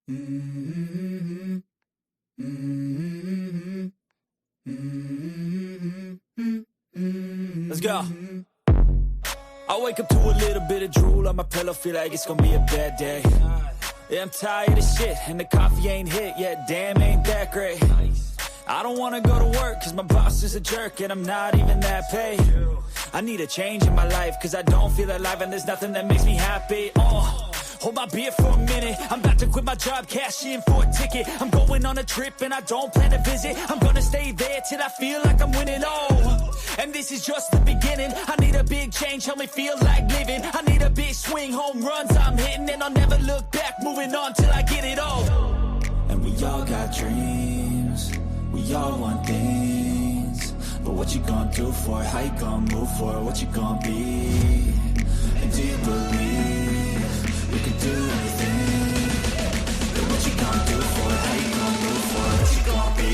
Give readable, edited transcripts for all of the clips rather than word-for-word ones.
Mm-hmm. Mm-hmm. Mm-hmm. Let's go. I wake up to a little bit of drool on my pillow, feel like it's gonna be a bad day. Yeah, I'm tired of shit, and the coffee ain't hit yet, damn, ain't that great. I don't wanna go to work, cause my boss is a jerk, and I'm not even that paid. I need a change in my life, cause I don't feel alive, and there's nothing that makes me happy. Hold my beer for a minute, I'm about to quit my job, cash in for a ticket. I'm going on a trip and I don't plan to visit. I'm gonna stay there till I feel like I'm winning, and this is just the beginning. I need a big change, help me feel like living. I need a big swing, home runs I'm hitting, and I'll never look back, moving on till I get it all. And we all got dreams, we all want things, but what you gonna do for it? How you gonna move for it? What you gonna be? And do you believe you can do anything? But what you gonna do for it? How you gonna move for it? What you gonna be?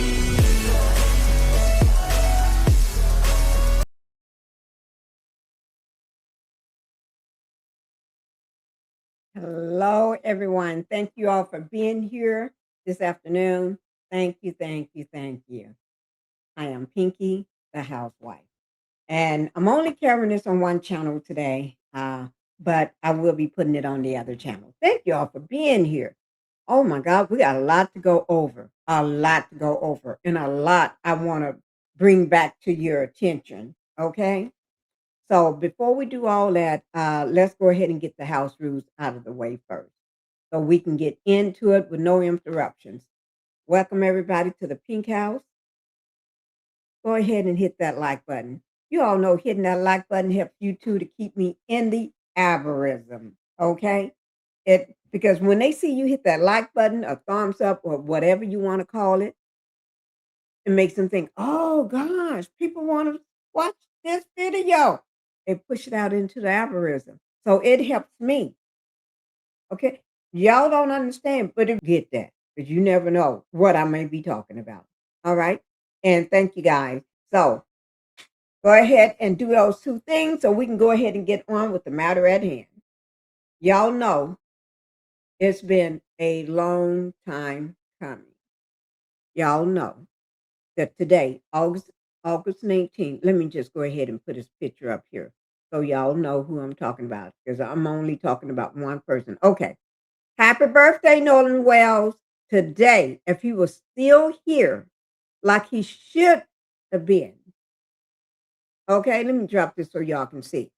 Hello, everyone. Thank you all for being here this afternoon. Thank you, thank you, thank you. I am Pinkie, the housewife. And I'm only carrying this on one channel today, but I will be putting it on the other channel. Thank you all for being here. Oh my God, we got a lot to go over, and a lot I want to bring back to your attention. Okay. So before we do all that, let's go ahead and get the house rules out of the way first so we can get into it with no interruptions. Welcome everybody to the Pink House. Go ahead and hit that like button. You all know hitting that like button helps you too to keep me in the algorithm. Okay? Because when they see you hit that like button, or thumbs up, or whatever you want to call it, it makes them think, oh gosh, people want to watch this video. They push it out into the algorithm. So it helps me. Okay. Y'all don't understand, but it get that because you never know what I may be talking about. All right. And thank you guys. So go ahead and do those two things so we can go ahead and get on with the matter at hand. Y'all know it's been a long time coming. Y'all know that today, August 19th, let me just go ahead and put his picture up here so y'all know who I'm talking about because I'm only talking about one person. Okay. Happy birthday, Nolan Wells. Today, if he was still here like he should have been. Okay, let me drop this so y'all can see.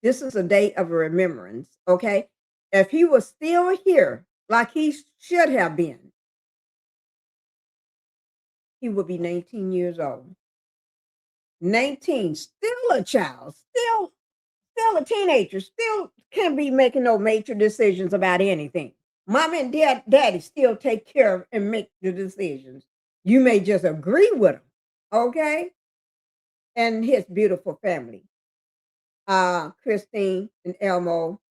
This is a day of remembrance. Okay. If he was still here like he should have been, he would be 19 years old. 19, still a child, still a teenager, still can't be making no major decisions about anything. Mom and daddy still take care of and make the decisions. You may just agree with them, okay? And his beautiful family, Christine and Elmo.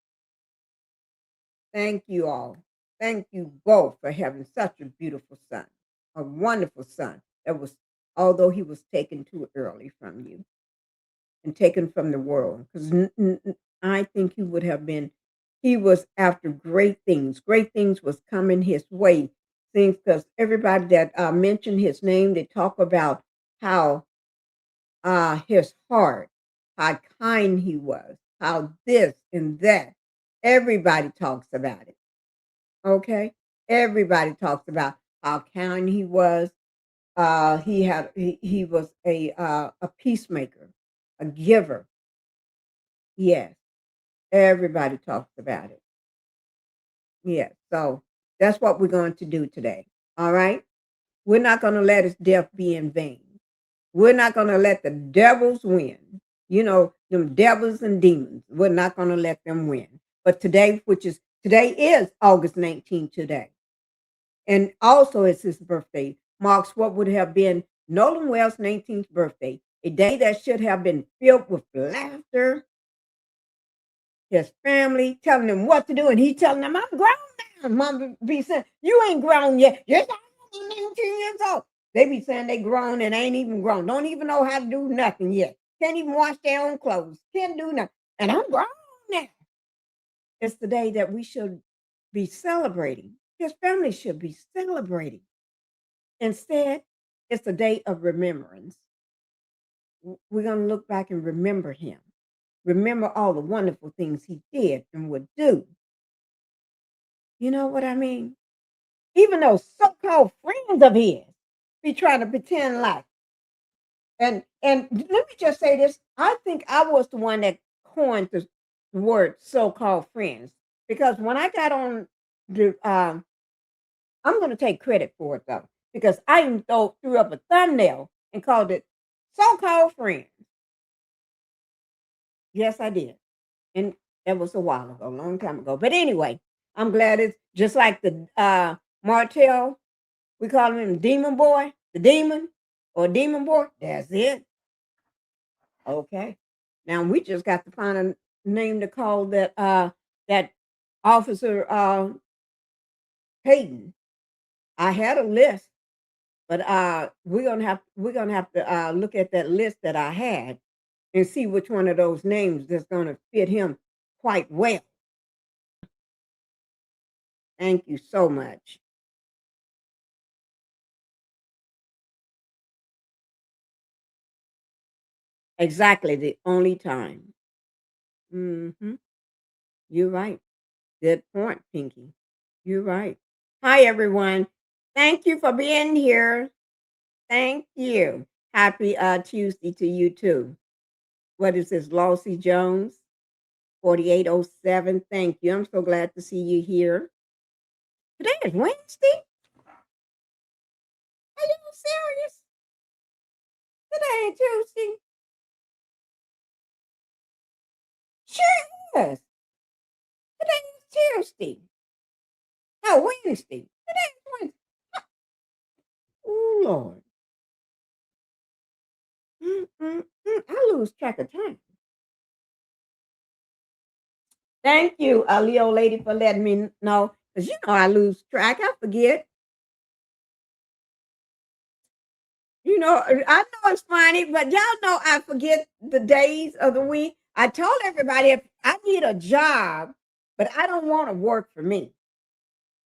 Thank you all. Thank you both for having such a beautiful son, a wonderful son that was, although he was taken too early from you and taken from the world, because I think he would have been, he was after great things. Great things was coming his way. Things, because everybody that mentioned his name, they talk about how his heart, how kind he was, how this and that. Everybody talks about it. Okay, everybody talks about how kind he was. He was a peacemaker, a giver. Yes, everybody talks about it. Yes, so that's what we're going to do today. All right, we're not going to let his death be in vain. We're not going to let the devils win. You know, them devils and demons. We're not going to let them win. But today, today is August 19th today. And also it's his birthday, marks what would have been Nolan Wells' 19th birthday, a day that should have been filled with laughter, his family telling him what to do, and he telling them, I'm grown now. Mom be saying, you ain't grown yet. Yes, I'm 19 years old. They be saying they grown and ain't even grown. Don't even know how to do nothing yet. Can't even wash their own clothes. Can't do nothing. And I'm grown now. It's the day that we should be celebrating His family should be celebrating. Instead, it's a day of remembrance. We're going to look back and remember him. Remember all the wonderful things he did and would do. You know what I mean? Even those so-called friends of his be trying to pretend like. And let me just say this. I think I was the one that coined the word so-called friends. Because when I got on the I'm going to take credit for it though, because I even threw up a thumbnail and called it so-called friends. Yes, I did. And that was a while ago, a long time ago. But anyway, I'm glad it's just like the Martell. We call him Demon Boy, the Demon or Demon Boy. That's it. Okay. Now we just got to find a name to call that officer Tatum. I had a list, but we're gonna have to look at that list that I had and see which one of those names that's gonna fit him quite well. Thank you so much. Exactly the only time. Hmm. You're right. Good point, Pinky. You're right. Hi, everyone. Thank you for being here. Thank you. Happy Tuesday to you too. What is this, Lossy Jones? 4807. Thank you. I'm so glad to see you here. Today is Wednesday. Are you serious? Today ain't Tuesday. Sure is. Today is Tuesday. No, Wednesday. Today is Wednesday. Oh, Lord. I lose track of time. Thank you, Leo lady, for letting me know. Because you know I lose track. I forget. You know, I know it's funny, but y'all know I forget the days of the week. I told everybody if I need a job, but I don't want to work for me.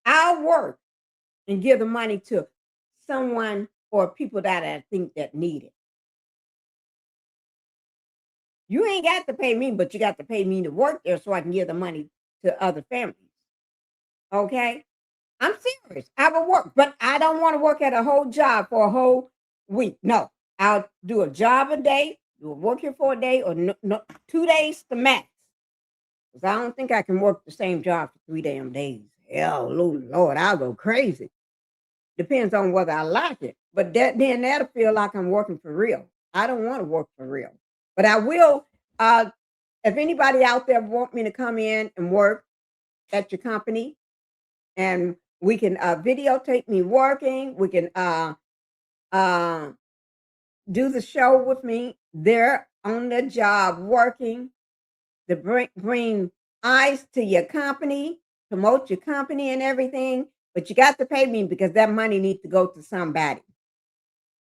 I'll work and give the money to someone or people that I think that need it. You ain't got to pay me, but you got to pay me to work there so I can give the money to other families. Okay? I'm serious. I will work, but I don't want to work at a whole job for a whole week. No, I'll do a job a day, do a work here for a day, or no, 2 days to max. Because I don't think I can work the same job for 3 damn days. Hell, Lord, I'll go crazy. Depends on whether I like it. But then that'll feel like I'm working for real. I don't want to work for real. But I will. If anybody out there want me to come in and work at your company, and we can videotape me working. We can uh, do the show with me there on the job working to bring eyes to your company, promote your company and everything. But you got to pay me because that money needs to go to somebody.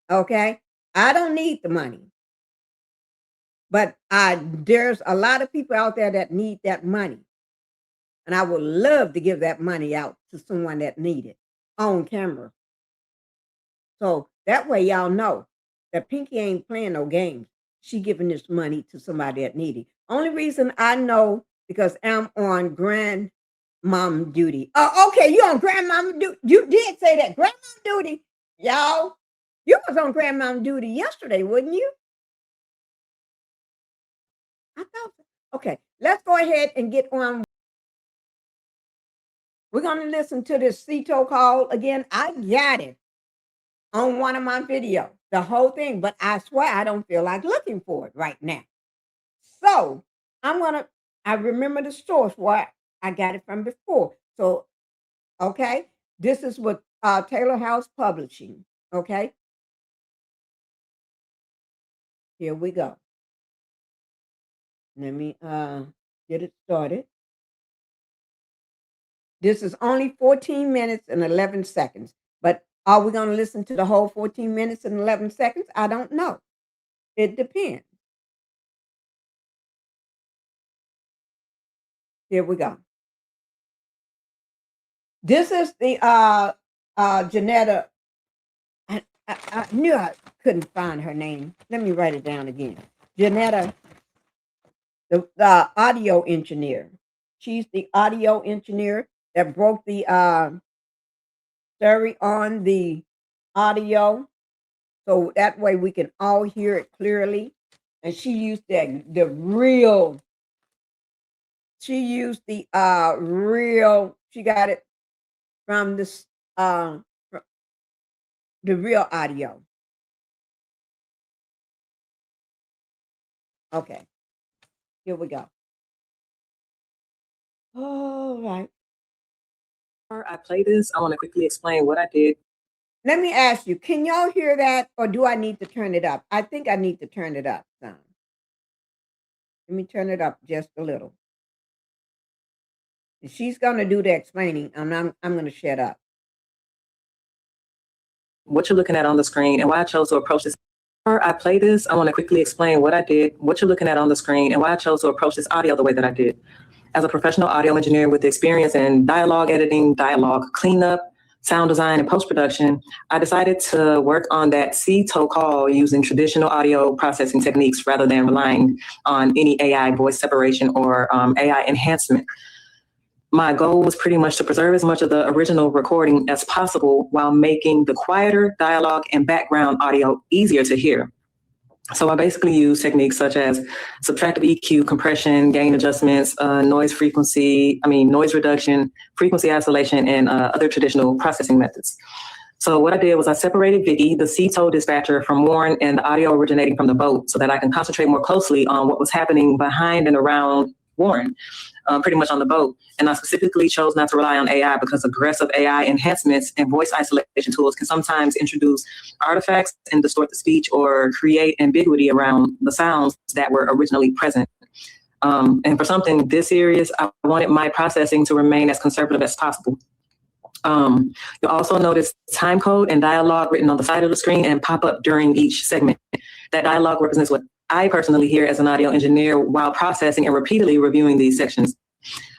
Okay, I don't need the money, but there's a lot of people out there that need that money, and I would love to give that money out to someone that need it on camera. So that way y'all know that Pinkie ain't playing no games. She giving this money to somebody that need it. Only reason I know because I'm on grandmom duty. Oh, okay, you on grandmom duty. You did say that. Grandmom duty. Y'all, you was on grandmom duty yesterday, wouldn't you? I thought so. Okay, let's go ahead and get on. We're gonna listen to this Cito call again. I got it on one of my videos, the whole thing, but I swear I don't feel like looking for it right now. So I remember the source where I got it from before. So, okay, this is what Taylor House Publishing. Okay, here we go. Let me get it started. This is only 14 minutes and 11 seconds, but are we going to listen to the whole 14 minutes and 11 seconds? I don't know. It depends. Here we go. This is the Janetta. I knew I couldn't find her name. Let me write it down again. Janetta, the audio engineer. She's the audio engineer that broke the stereo on the audio, so that way we can all hear it clearly. And she used the real. She used the real. She got it from this the real audio. Okay, here we go. All right. Before I play this, I want to quickly explain what I did. Let me ask you, can y'all hear that, or do I need to turn it up? I think I need to turn it up some. Let me turn it up just a little. And she's going to do the explaining, and I'm going to shut up. What you're looking at on the screen and why I chose to approach this. Before I play this, I want to quickly explain what I did, what you're looking at on the screen, and why I chose to approach this audio the way that I did. As a professional audio engineer with experience in dialogue editing, dialogue cleanup, sound design, and post-production, I decided to work on that CTO call using traditional audio processing techniques rather than relying on any AI voice separation or AI enhancement. My goal was pretty much to preserve as much of the original recording as possible while making the quieter dialogue and background audio easier to hear. So I basically use techniques such as subtractive EQ, compression, gain adjustments, noise reduction, frequency isolation, and other traditional processing methods. So what I did was I separated Vicky, the CTO dispatcher, from Warren and the audio originating from the boat so that I can concentrate more closely on what was happening behind and around Warren, pretty much on the boat. And I specifically chose not to rely on AI because aggressive AI enhancements and voice isolation tools can sometimes introduce artifacts and distort the speech or create ambiguity around the sounds that were originally present. And for something this serious, I wanted my processing to remain as conservative as possible. You'll also notice time code and dialogue written on the side of the screen and pop up during each segment. That dialogue represents what I personally hear as an audio engineer while processing and repeatedly reviewing these sections.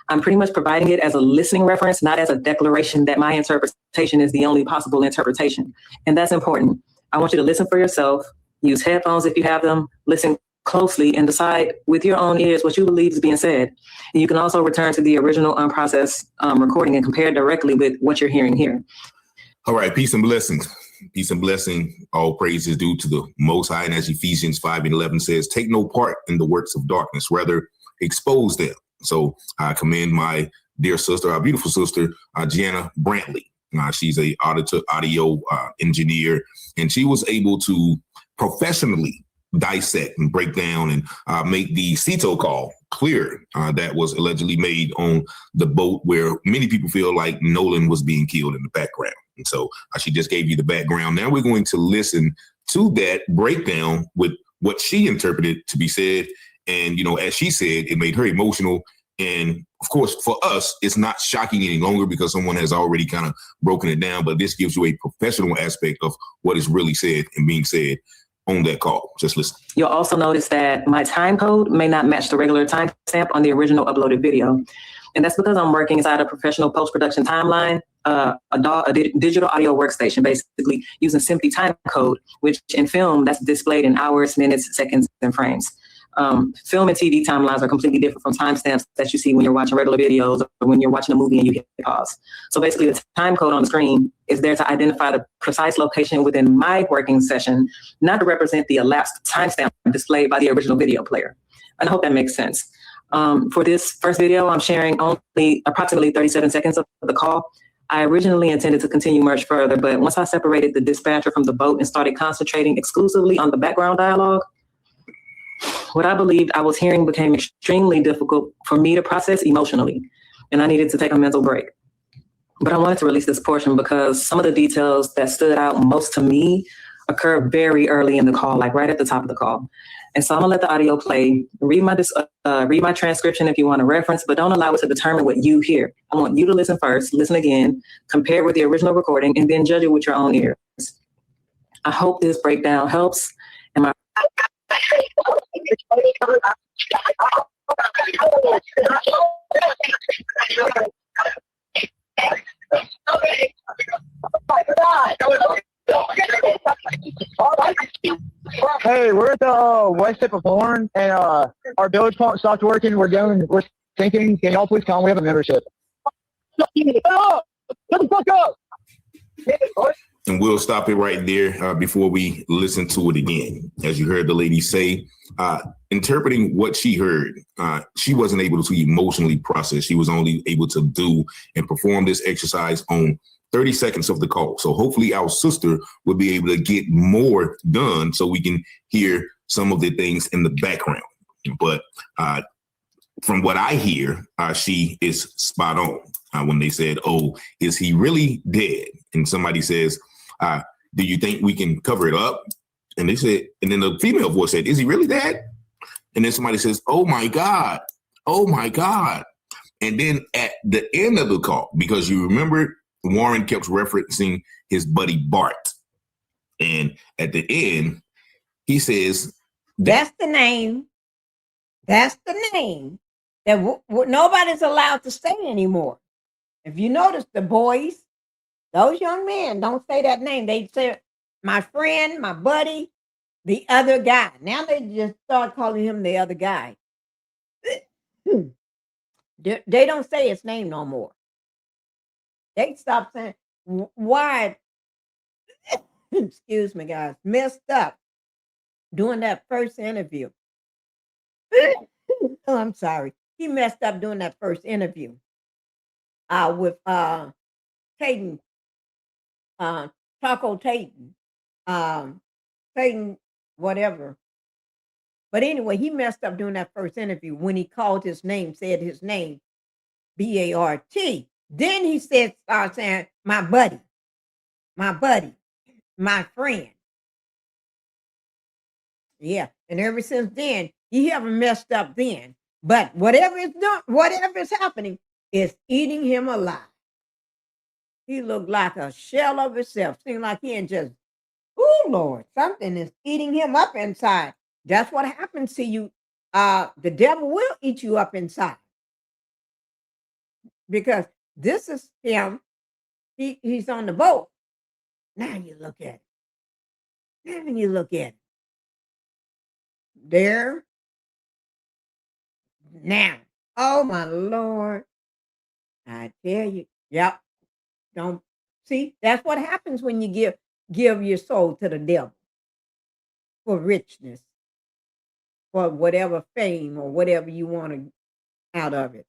I'm pretty much providing it as a listening reference, not as a declaration that my interpretation is the only possible interpretation. And that's important. I want you to listen for yourself, use headphones if you have them, listen closely, and decide with your own ears what you believe is being said. And you can also return to the original unprocessed recording and compare directly with what you're hearing here. All right, peace and blessings. Peace and blessing. All praise is due to the Most High. And as Ephesians 5:11 says, take no part in the works of darkness, rather expose them. So I commend my dear sister, our beautiful sister, Gianna Brantley. She's a audio engineer, and she was able to professionally dissect and break down and make the CTO call clear that was allegedly made on the boat where many people feel like Nolan was being killed in the background. And so she just gave you the background. Now we're going to listen to that breakdown with what she interpreted to be said. And, you know, as she said, it made her emotional. And of course, for us, it's not shocking any longer because someone has already kind of broken it down. But this gives you a professional aspect of what is really said and being said on that call. Just listen. You'll also notice that my time code may not match the regular timestamp on the original uploaded video. And that's because I'm working inside a professional post-production timeline, a digital audio workstation, basically using simply time code, which in film, that's displayed in hours, minutes, seconds, and frames. Film and TV timelines are completely different from timestamps that you see when you're watching regular videos or when you're watching a movie and you hit pause. So basically the time code on the screen is there to identify the precise location within my working session, not to represent the elapsed timestamp displayed by the original video player. And I hope that makes sense. For this first video, I'm sharing only approximately 37 seconds of the call. I originally intended to continue much further, but once I separated the dispatcher from the boat and started concentrating exclusively on the background dialogue, what I believed I was hearing became extremely difficult for me to process emotionally, and I needed to take a mental break. But I wanted to release this portion because some of the details that stood out most to me occurred very early in the call, like right at the top of the call. And so I'm gonna let the audio play, read my transcription if you want to reference, but don't allow it to determine what you hear. I want you to listen first, listen again, compare it with the original recording, and then judge it with your own ears. I hope this breakdown helps. And my Hey, we're at the west tip of Horn, and our bilge pump stopped working. We're sinking. Can y'all please come? We have a membership. Oh, shut the fuck up! And we'll stop it right there before we listen to it again. As you heard the lady say, interpreting what she heard, she wasn't able to emotionally process. She was only able to do and perform this exercise on 30 seconds of the call. So hopefully our sister will be able to get more done so we can hear some of the things in the background. But from what I hear, she is spot on when they said, oh, is he really dead? And somebody says, do you think we can cover it up? And they said, and then the female voice said, is he really dead? And then somebody says, oh my God. Oh my God. And then at the end of the call, because you remember Warren kept referencing his buddy Bart. And at the end, he says, that's the name. That's the name that nobody's allowed to say anymore. If you notice, the boys, those young men don't say that name. They say, my friend, my buddy, the other guy. Now they just start calling him the other guy. They don't say his name no more. They stopped saying, why, excuse me, guys, messed up doing that first interview. Oh, I'm sorry. He messed up doing that first interview with Tatum, Taco Tatum, Tatum, whatever. But anyway, he messed up doing that first interview when he called his name, said his name, B-A-R-T. Then he started saying, my buddy, my friend. Yeah, and ever since then, he haven't messed up then. But whatever is happening is eating him alive. He looked like a shell of himself. Seemed like he ain't just, oh Lord, something is eating him up inside. That's what happens to you. The devil will eat you up inside. Because this is him. He's on the boat. Now you look at it. Now you look at it. There. Now. Oh my Lord. I tell you. Yep. Don't see. That's what happens when you give your soul to the devil for richness, for whatever fame or whatever you want out of it.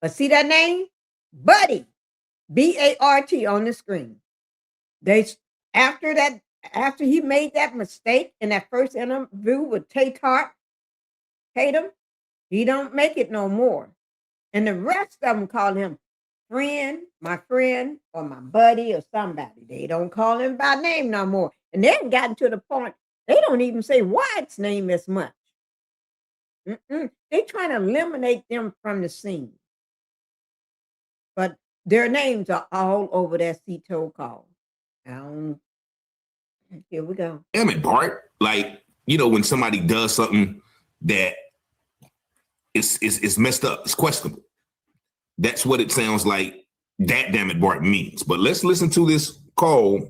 But see that name? Buddy. B-A-R-T on the screen. After he made that mistake in that first interview with Tatum, he don't make it no more. And the rest of them call him friend, or my buddy, or somebody. They don't call him by name no more. And they've gotten to the point, they don't even say Wyatt's name as much. They trying to eliminate them from the scene. But their names are all over that CTO call. Here we go. Damn it, Bart. Like, when somebody does something that is messed up, it's questionable. That's what it sounds like that damn it, Bart means. But let's listen to this call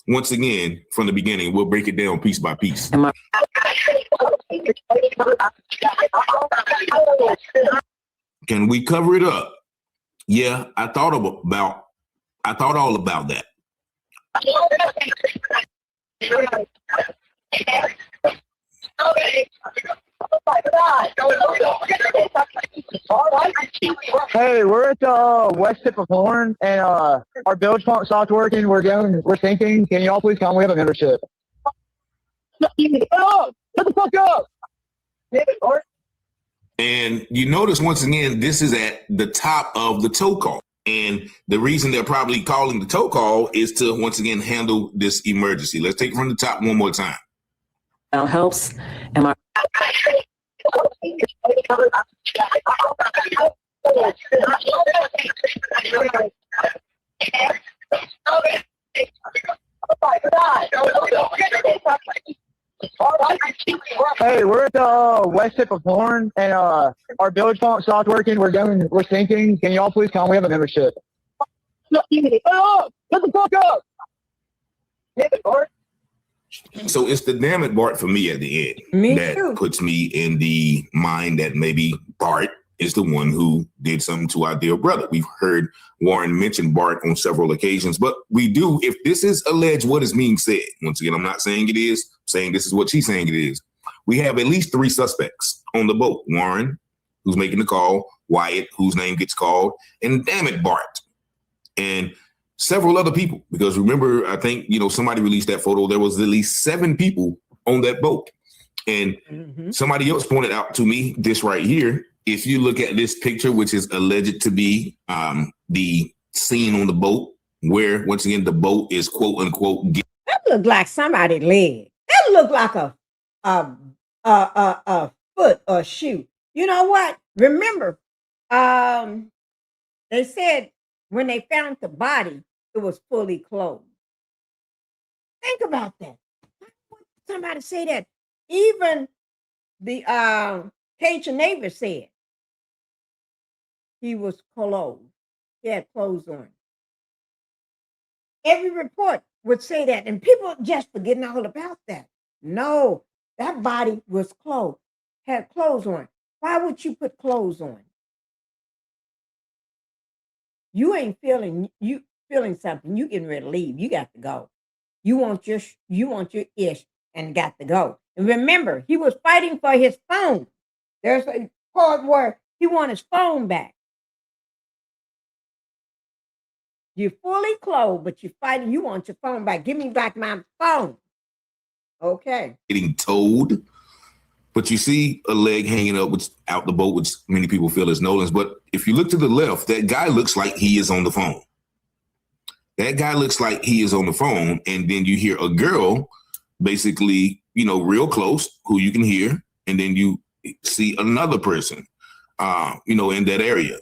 once again from the beginning. We'll break it down piece by piece. Can we cover it up? Yeah, I thought all about that. Hey, we're at the west tip of Horn, and our bilge pump stopped working. We're sinking. Can y'all please come? We have a membership. Oh, shut the fuck up! And you notice once again, this is at the top of the tow call. And the reason they're probably calling the tow call is to once again handle this emergency. Let's take it from the top one more time. Helps. Am I? Hey, we're at the west tip of Horn, and our bilge pump stopped working. We're sinking. Can y'all please come? We have a membership. Oh, shut the fuck up! So it's the damn it Bart for me at the end Me that too. puts me in the mind that maybe Bart is the one who did something to our dear brother. We've heard Warren mention Bart on several occasions, but we do, if this is alleged, what is being said. Once again, I'm not saying it is, I'm saying this is what she's saying it is. We have at least 3 suspects on the boat. Warren, who's making the call, Wyatt, whose name gets called, and damn it, Bart. And several other people, because remember, I think, somebody released that photo. There was at least 7 people on that boat. And somebody else pointed out to me this right here. If you look at this picture, which is alleged to be the scene on the boat, where, once again, the boat is quote unquote. That looked like somebody's leg. That looked like a foot or shoe. You know what? Remember, they said when they found the body, it was fully clothed. Think about that. Why would somebody say that? Even the Cajun neighbor said he was clothed. He had clothes on. Every report would say that, and people just forgetting all about that. No, that body was clothed, had clothes on. Why would you put clothes on? You ain't feeling something. You getting ready to leave. You got to go. You want your ish and got to go. And remember, he was fighting for his phone. There's a part where he want his phone back. You're fully clothed, but you're fighting. You want your phone back. Give me back my phone. Okay. Getting towed. But you see a leg hanging up out the boat, which many people feel is Nolan's. But if you look to the left, that guy looks like he is on the phone. That guy looks like he is on the phone. And then you hear a girl basically, real close who you can hear. And then you see another person, in that area.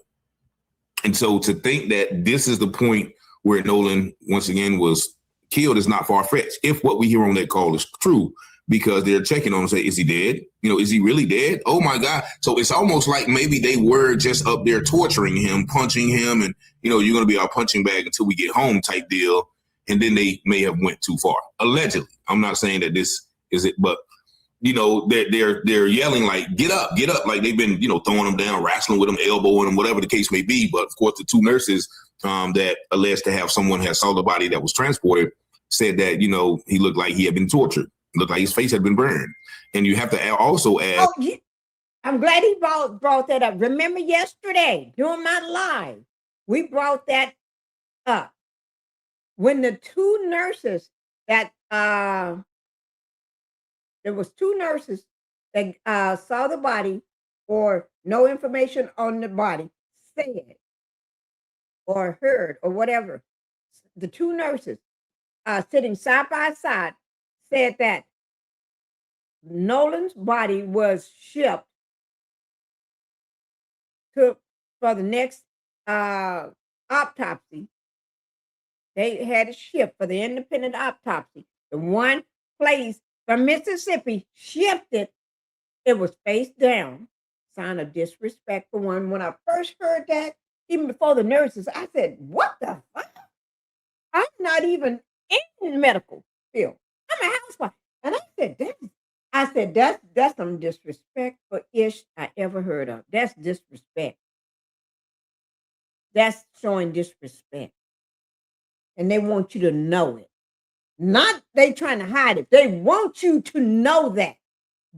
And so to think that this is the point where Nolan, once again, was killed is not far-fetched. If what we hear on that call is true, because they're checking on him, say, is he dead? Is he really dead? Oh my God. So it's almost like maybe they were just up there torturing him, punching him, and you're going to be our punching bag until we get home type deal. And then they may have went too far. Allegedly. I'm not saying that this is it, but they're yelling like, get up, like they've been, throwing him down, wrestling with him, elbowing him, whatever the case may be. But of course, the 2 nurses that alleged to have someone had saw the body that was transported said that, he looked like he had been tortured. Looked like his face had been burned. And you have to also add. Oh, I'm glad he brought that up. Remember yesterday during my live, we brought that up. When the 2 nurses that, there was 2 nurses that saw the body or no information on the body said or heard or whatever. The 2 nurses sitting side by side said that Nolan's body was shipped for the next autopsy. They had it shipped for the independent autopsy. The one place from Mississippi shipped it. It was face down. Sign of disrespect for one. When I first heard that, even before the nurses, I said, what the fuck? I'm not even in the medical field. I'm a housewife. And I said, that's some disrespectful-ish I ever heard of. That's disrespect. That's showing disrespect. And they want you to know it. Not they trying to hide it. They want you to know that.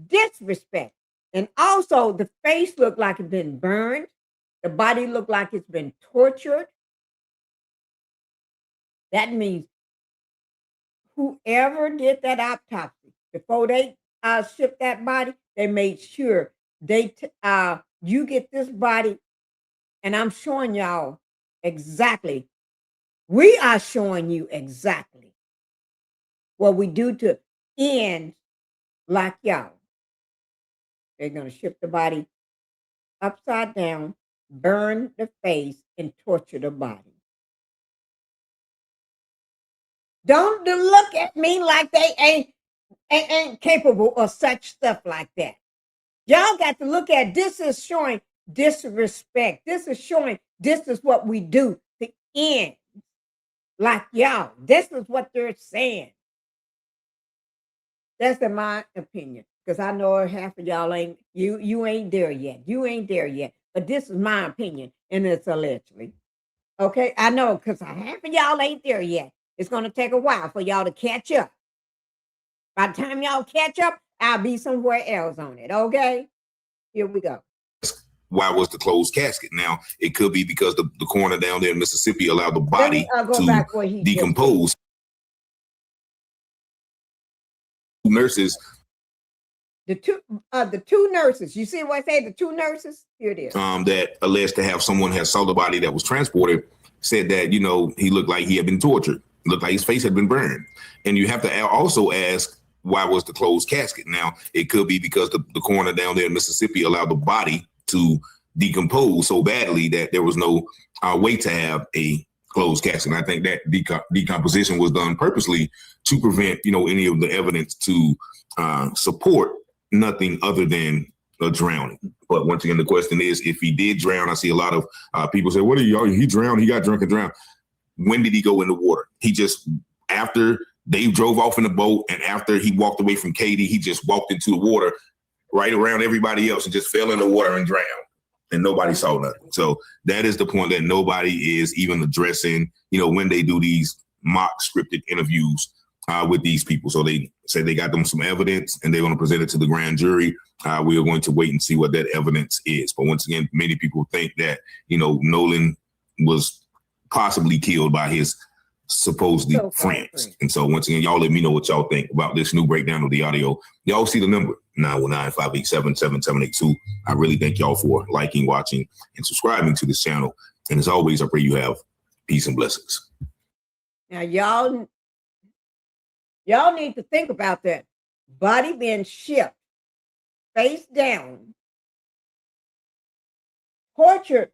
Disrespect. And also the face looked like it's been burned. The body looked like it's been tortured. That means whoever did that autopsy, before they shipped that body, they made sure you get this body, and I'm showing y'all exactly. We are showing you exactly what we do to end like y'all. They're going to ship the body upside down, burn the face, and torture the body. Don't look at me like they ain't capable of such stuff like that. Y'all got to look at this is showing disrespect. This is showing this is what we do to end like y'all. This is what they're saying. That's in my opinion, because I know half of y'all ain't you ain't there yet. You ain't there yet. But this is my opinion, and it's allegedly. Okay, I know because half of y'all ain't there yet. It's gonna take a while for y'all to catch up. By the time y'all catch up, I'll be somewhere else on it. Okay, here we go. Why was the closed casket? Now, it could be because the coroner down there in Mississippi allowed the body to decompose. Nurses. The two nurses. You see what I say? The two nurses. Here it is. That alleged to have someone had saw the body that was transported said that, you know, he looked like he had been tortured. Looked like his face had been burned. And you have to also ask, why was the closed casket? Now, it could be because the coroner down there in Mississippi allowed the body to decompose so badly that there was no way to have a closed casket. And I think that decomposition was done purposely to prevent, you know, any of the evidence to support nothing other than a drowning. But once again, the question is, if he did drown, I see a lot of people say, what are y'all? He drowned, he got drunk and drowned. When did he go in the water? He just, after they drove off in the boat and after he walked away from Katie, he just walked into the water right around everybody else and just fell in the water and drowned. And nobody saw nothing. So that is the point that nobody is even addressing, you know, when they do these mock scripted interviews with these people. So they say they got them some evidence and they're going to present it to the grand jury. We are going to wait and see what that evidence is. But once again, many people think that, you know, Nolan was possibly killed by his supposedly friends. And so once again, y'all let me know what y'all think about this new breakdown of the audio. Y'all see the number 919-587-7782. I really thank y'all for liking, watching, and subscribing to this channel. And as always, I pray you have peace and blessings. Now, y'all need to think about that. Body being shipped face down, tortured,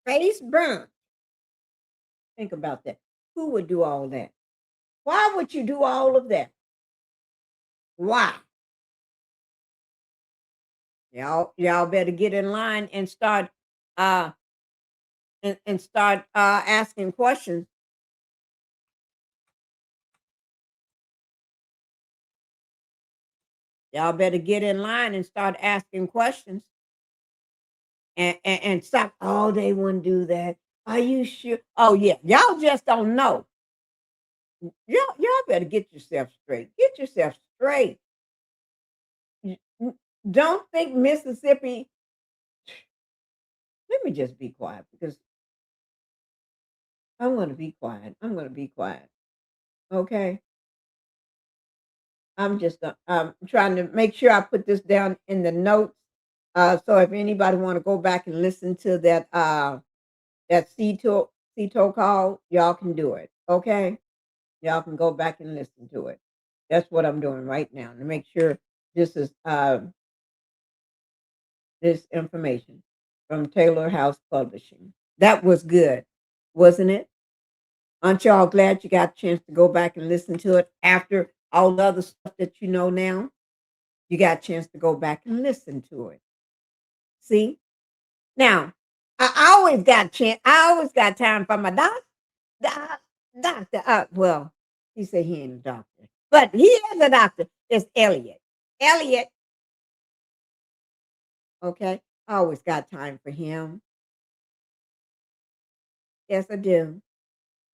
face burnt. Think about that. Who would do all that? Why would you do all of that? Why? Y'all better get in line and start asking questions. Y'all better get in line and start asking questions. And stop. Oh, they wouldn't do that. Are you sure? Oh, yeah. Y'all just don't know. Y'all better get yourself straight. Get yourself straight. Don't think Mississippi. Let me just be quiet because I'm going to be quiet. I'm going to be quiet. Okay. I'm just trying to make sure I put this down in the notes. So if anybody want to go back and listen to that CTO call, y'all can do it. Okay. Y'all can go back and listen to it. That's what I'm doing right now to make sure this is this information from Taylor House Publishing. That was good, wasn't it? Aren't y'all glad you got a chance to go back and listen to it after all the other stuff that you know now? You got a chance to go back and listen to it. See? Now, I always got a chance. I always got time for my doctor. Well, he said he ain't a doctor, but he is a doctor. It's Elliott. Elliott. Okay. I always got time for him. Yes, I do.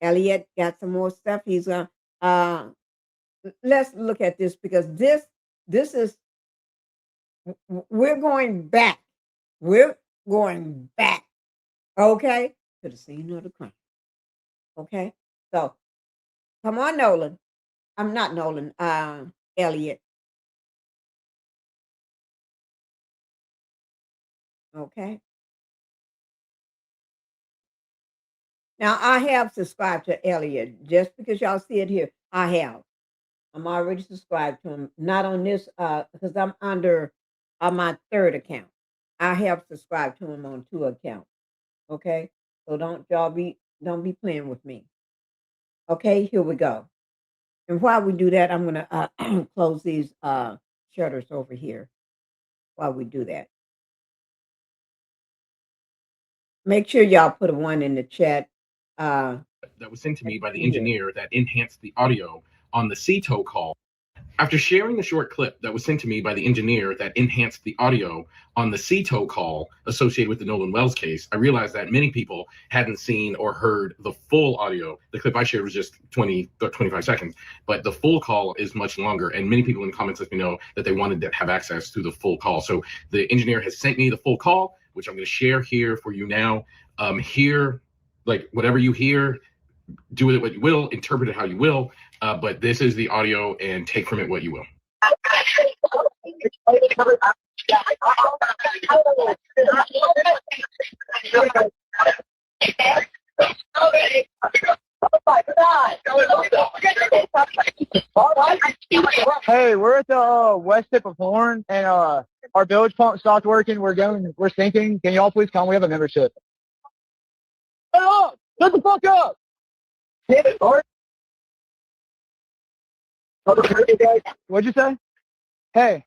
Elliott got some more stuff. He's let's look at this because this is we're going back. We're going back. Okay, to the scene of the crime. Okay, so come on, Nolan. I'm not Nolan. Elliott. Okay. Now I have subscribed to Elliott just because y'all see it here. I have. I'm already subscribed to him. Not on this because I'm under my third account. I have subscribed to him on 2 accounts. Okay, so don't be playing with me. Okay, here we go. And while we do that, I'm gonna close these shutters over here. While we do that, make sure y'all put a 1 in the chat. That was sent to me by the engineer that enhanced the audio on the CTO call. After sharing the short clip that was sent to me by the engineer that enhanced the audio on the CTO call associated with the Nolan Wells case, I realized that many people hadn't seen or heard the full audio. The clip I shared was just 20 or 25 seconds, but the full call is much longer. And many people in the comments let me know that they wanted to have access to the full call. So the engineer has sent me the full call, which I'm going to share here for you now. Here, like whatever you hear, do with it what you will, interpret it how you will, but this is the audio and take from it what you will. Hey, we're at the west tip of Horn, and our bilge pump stopped working. We're sinking. Can y'all please come? We have a membership. Shut up! Shut the fuck up! What'd you say? Hey.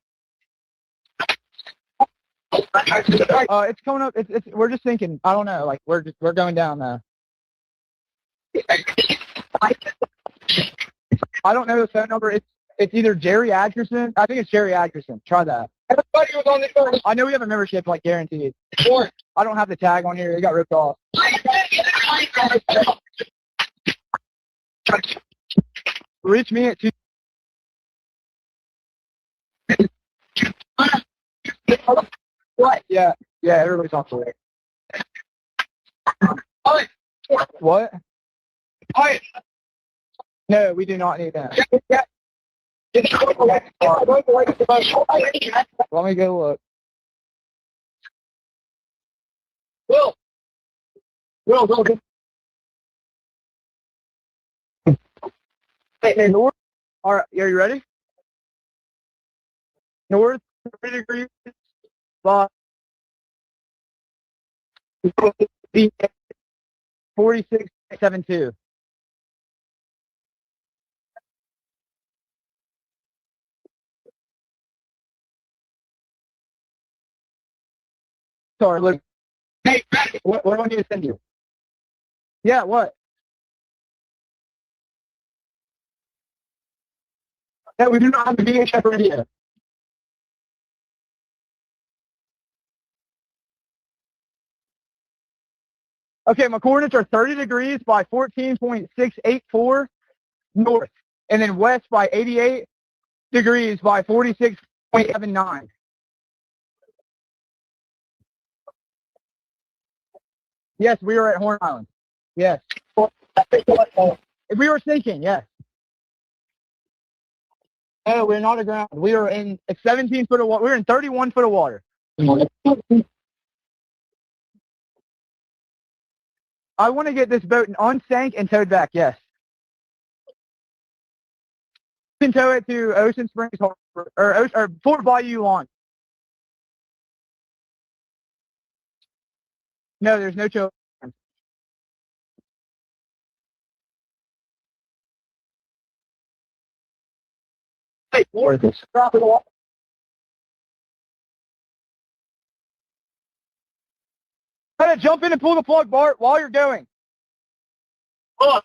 It's coming up. We're just thinking. I don't know. Like we're going down now. I don't know the phone number. It's either Jerry Atkerson. I think it's Jerry Atkerson. Try that. Everybody was on the phone. I know we have a membership, like guaranteed. Sure. I don't have the tag on here. It got ripped off. Reach me at 2. What? Yeah, everybody's off the way. What? No, we do not need that. Let me go look. Will. Hey, north. All right, are you ready? North 30 degrees. 46.72. Sorry, look. Hey, what do I need to send you? Yeah, what? Yeah, we do not have the VHF radio. Okay, my coordinates are 30 degrees by 14.684 north, and then west by 88 degrees by 46.79. Yes, we are at Horn Island. Yes. We were sinking, yes. No, we're not aground. We are in 17 foot of water. We're in 31 foot of water. I want to get this boat unsank and towed back, yes. You can tow it to Ocean Springs Harbor, or Fort Bayou launch. No, there's no tow. Hey, drop it off. Try to jump in and pull the plug, Bart, while you're going. Oh.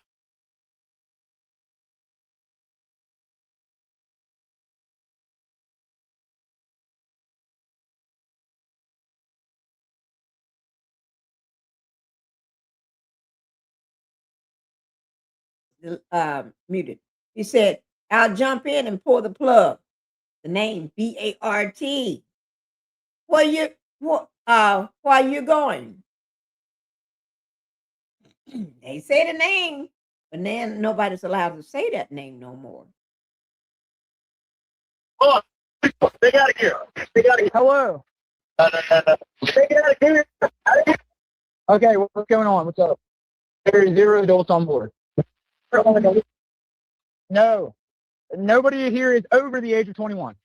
Muted. He said, I'll jump in and pull the plug. The name BART. Where you going? They say the name, but then nobody's allowed to say that name no more. Oh, they got it here. Hello. They got it here. Okay, what's going on? What's up? There are 0 adults on board. No. Nobody here is over the age of 21.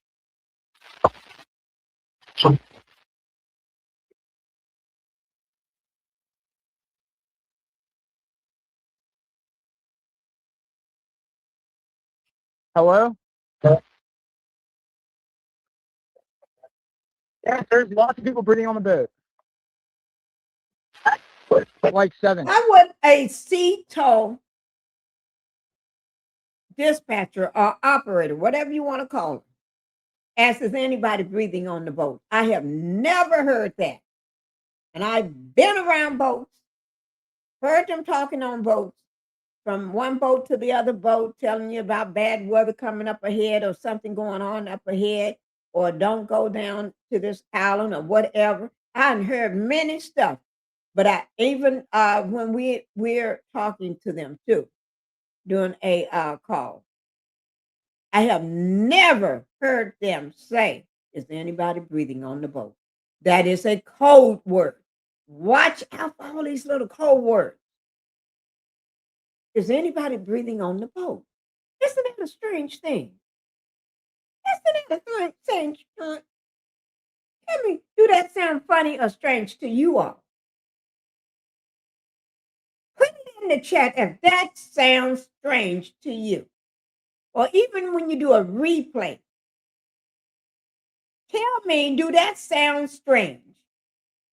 Hello? Yeah, there's lots of people breathing on the boat. Like 7. Why would a sea tow dispatcher or operator, whatever you want to call them, asks, is anybody breathing on the boat? I have never heard that. And I've been around boats, heard them talking on boats, from one boat to the other boat, telling you about bad weather coming up ahead or something going on up ahead, or don't go down to this island or whatever. I've heard many stuff, but I even when we're talking to them too, doing a call, I have never heard them say, is anybody breathing on the boat? That is a code word. Watch out for all these little code words. Is anybody breathing on the boat? Isn't that a strange thing? Isn't that a strange thing? Tell me, do that sound funny or strange to you all? Put it in the chat if that sounds strange to you. Or even when you do a replay, tell me, do that sound strange?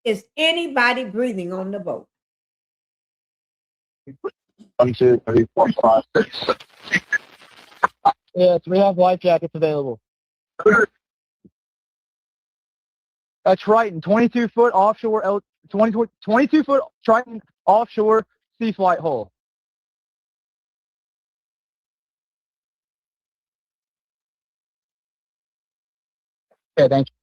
Is anybody breathing on the boat? 1, 2, 3, 4, 5, 6. Yes, we have life jackets available. That's Triton, 22-foot offshore, 22-foot Triton offshore sea flight hull. Yeah, thank you.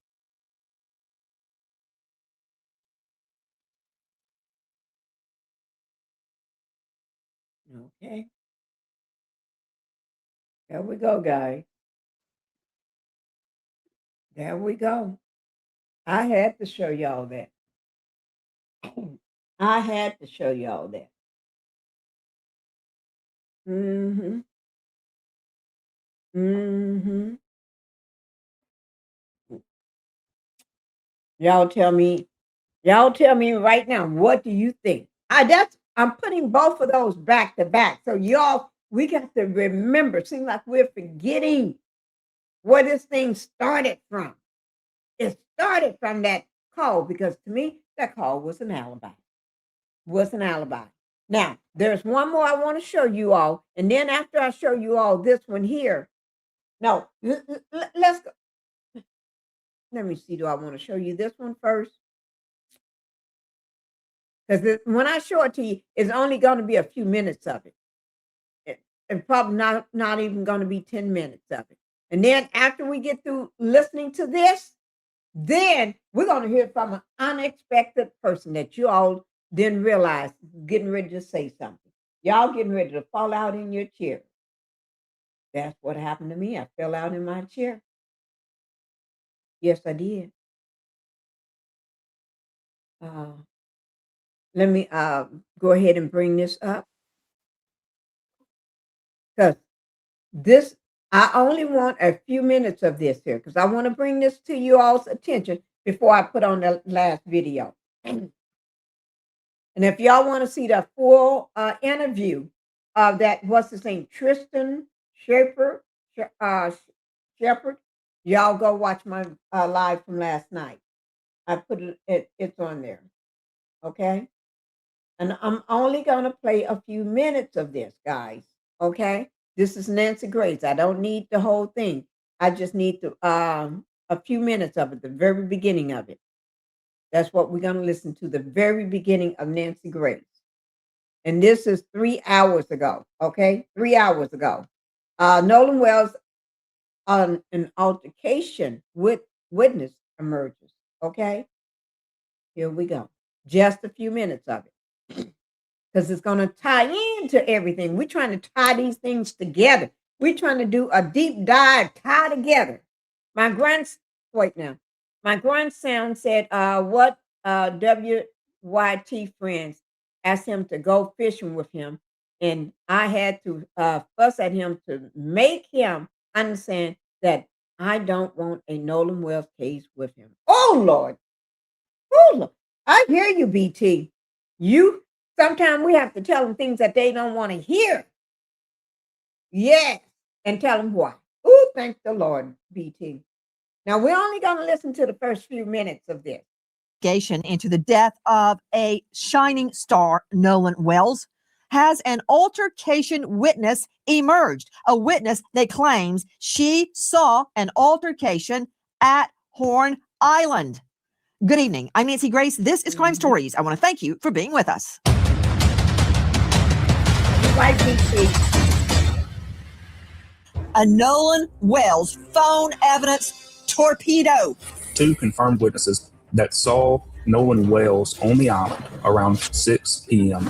Okay. There we go, guys. There we go. I had to show y'all that. I had to show y'all that. Mm-hmm. Mm-hmm. Y'all tell me right now, what do you think? I'm putting both of those back to back. So y'all, we got to remember, seems like we're forgetting where this thing started from. It started from that call, because to me, that call was an alibi. Now, there's one more I want to show you all. And then after I show you all this one here, no, let's go. Let me see, do I want to show you this one first? Because when I show it to you, it's only going to be a few minutes of it. And probably not even going to be 10 minutes of it. And then after we get through listening to this, then we're going to hear from an unexpected person that you all didn't realize getting ready to say something. Y'all getting ready to fall out in your chair. That's what happened to me. I fell out in my chair. Yes, I did. Let me go ahead and bring this up. Because this, I only want a few minutes of this here, because I want to bring this to you all's attention before I put on the last video. And if y'all want to see the full interview of that, what's his name, Tristan Shepherd, y'all go watch my live from last night. I put it's on there. Okay. And I'm only going to play a few minutes of this, guys. Okay. This is Nancy Grace. I don't need the whole thing. I just need a few minutes of it, the very beginning of it. That's what we're going to listen to, the very beginning of Nancy Grace. And this is 3 hours ago, okay? 3 hours ago. Nolan Wells, an altercation with witness emerges, okay? Here we go. Just a few minutes of it. Because it's going to tie into everything. We're trying to tie these things together. We're trying to do a deep dive, tie together. My grandson said, what WYT friends asked him to go fishing with him. And I had to fuss at him to make him understand that I don't want a Nolan Wells case with him. Oh, Lord. Oh, Lord. I hear you, BT. Sometimes we have to tell them things that they don't want to hear. Yes. And tell them why. Oh, thank the Lord, BT. Now, we're only going to listen to the first few minutes of this. Into the death of a shining star, Nolan Wells. has an altercation witness emerged. A witness that claims she saw an altercation at Horn Island. Good evening. I'm Nancy Grace. This is Crime Stories. I want to thank you for being with us. A Nolan Wells phone evidence torpedo. 2 confirmed witnesses that saw Nolan Wells on the island around 6 p.m.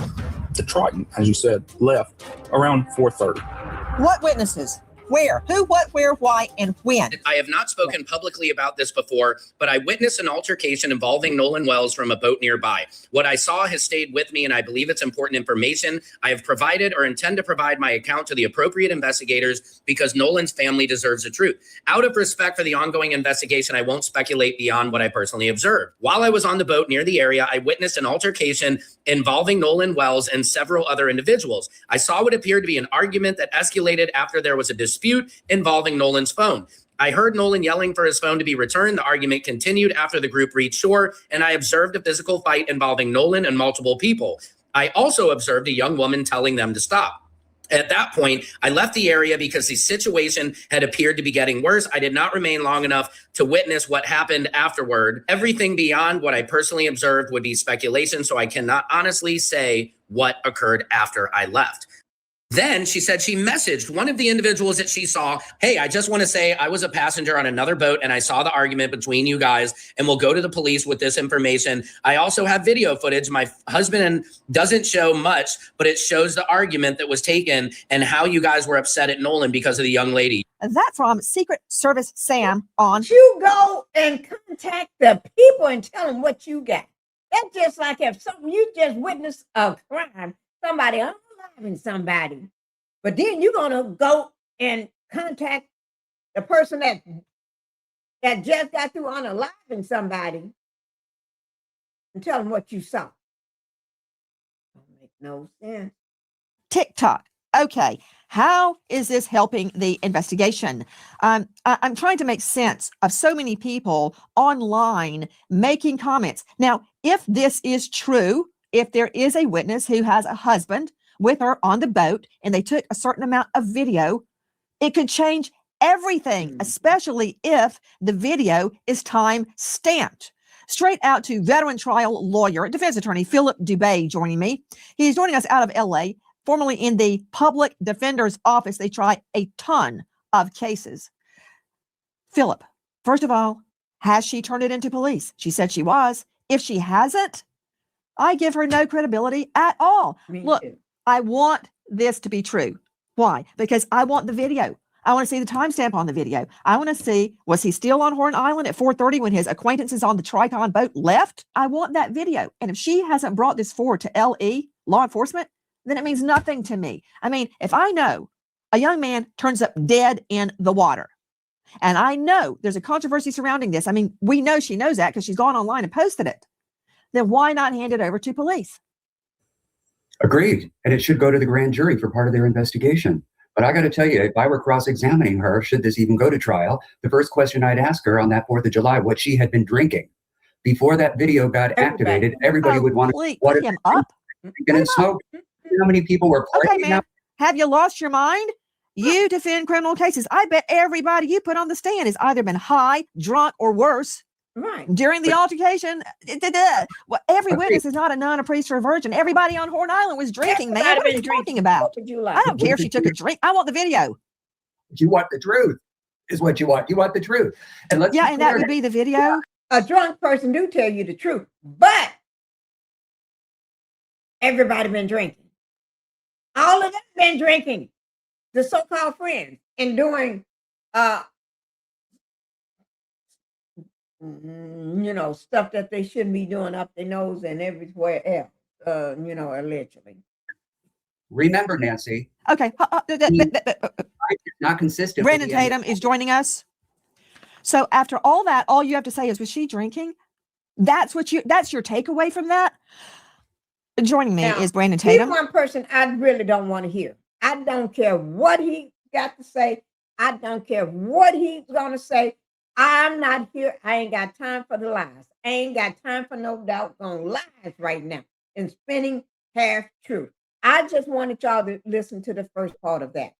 The Triton, as you said, left around 4:30. What witnesses? Where? Who, what, where, why, and when? I have not spoken publicly about this before, but I witnessed an altercation involving Nolan Wells from a boat nearby. What I saw has stayed with me, and I believe it's important information. I have provided or intend to provide my account to the appropriate investigators because Nolan's family deserves the truth. Out of respect for the ongoing investigation, I won't speculate beyond what I personally observed. While I was on the boat near the area, I witnessed an altercation involving Nolan Wells and several other individuals. I saw what appeared to be an argument that escalated after there was a dispute involving Nolan's phone. I heard Nolan yelling for his phone to be returned. The argument continued after the group reached shore, and I observed a physical fight involving Nolan and multiple people. I also observed a young woman telling them to stop. At that point, I left the area because the situation had appeared to be getting worse. I did not remain long enough to witness what happened afterward. Everything beyond what I personally observed would be speculation, so I cannot honestly say what occurred after I left. Then she said she messaged one of the individuals that she saw, hey, I just want to say I was a passenger on another boat and I saw the argument between you guys and we'll go to the police with this information. I also have video footage. My husband doesn't show much, but it shows the argument that was taken and how you guys were upset at Nolan because of the young lady. That from Secret Service Sam on. You go and contact the people and tell them what you got. That's just like if something you just witnessed a crime, somebody unaliving somebody, but then you're gonna go and contact the person that just got through unaliving somebody and tell them what you saw. Don't make no sense. TikTok. Okay. How is this helping the investigation? I'm trying to make sense of so many people online making comments. Now, if this is true, if there is a witness who has a husband with her on the boat and they took a certain amount of video, it could change everything, especially if the video is time stamped. Straight out to veteran trial lawyer, defense attorney Philip Dubay joining me. He's joining us out of LA. Formerly in the public defender's office, they try a ton of cases. Philip, first of all, has she turned it into police? She said she was. If she hasn't, I give her no credibility at all. Look, I want this to be true. Why? Because I want the video. I want to see the timestamp on the video. I want to see, was he still on Horn Island at 4:30 when his acquaintances on the Tricon boat left? I want that video. And if she hasn't brought this forward to LE, law enforcement, then it means nothing to me. I mean, if I know a young man turns up dead in the water, and I know there's a controversy surrounding this, I mean, we know she knows that because she's gone online and posted it, then why not hand it over to police? Agreed. And it should go to the grand jury for part of their investigation. But I got to tell you, if I were cross-examining her, should this even go to trial, the first question I'd ask her on that 4th of July, what she had been drinking. Before that video got activated, everybody would want to put him up. And smoke. How many people were okay, man. Have you lost your mind? You defend criminal cases. I bet everybody you put on the stand has either been high, drunk, or worse. Right. During the altercation. Well, every witness is not a nun, a priest, or a virgin. Everybody on Horn Island was drinking, man. What are you talking about? What would you like? I don't care if she took a drink. I want the video. You want the truth, is what you want. You want the truth. And let's and that would be the video. A drunk person do tell you the truth, but everybody been drinking. All of them been drinking. The so-called friends and doing, stuff that they shouldn't be doing up their nose and everywhere else. Allegedly. Remember, Nancy. Okay. Not consistent. Brandon Tatum is joining us. So after all that, all you have to say is, was she drinking? That's your takeaway from that? Joining me is Brandon Tatum. He's one person I really don't want to hear. I don't care what he got to say. I don't care what he's going to say. I'm not here. I ain't got time for the lies. I ain't got time for no doggone lies right now and spinning half truth. I just wanted y'all to listen to the first part of that.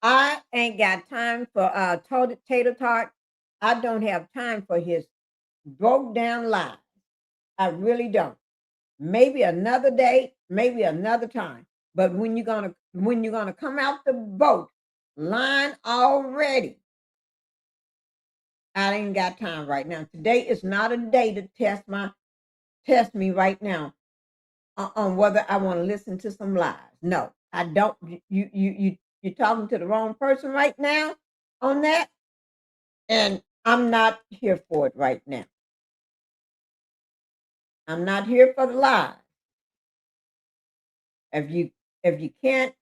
I ain't got time for tater tot. I don't have time for his broke down lies. I really don't. Maybe another day, maybe another time. But when you're gonna come out the boat, line already. I ain't got time right now. Today is not a day to test me right now on whether I want to listen to some lies. No, I don't. You're talking to the wrong person right now on that, and I'm not here for it right now. I'm not here for the lies. If you can't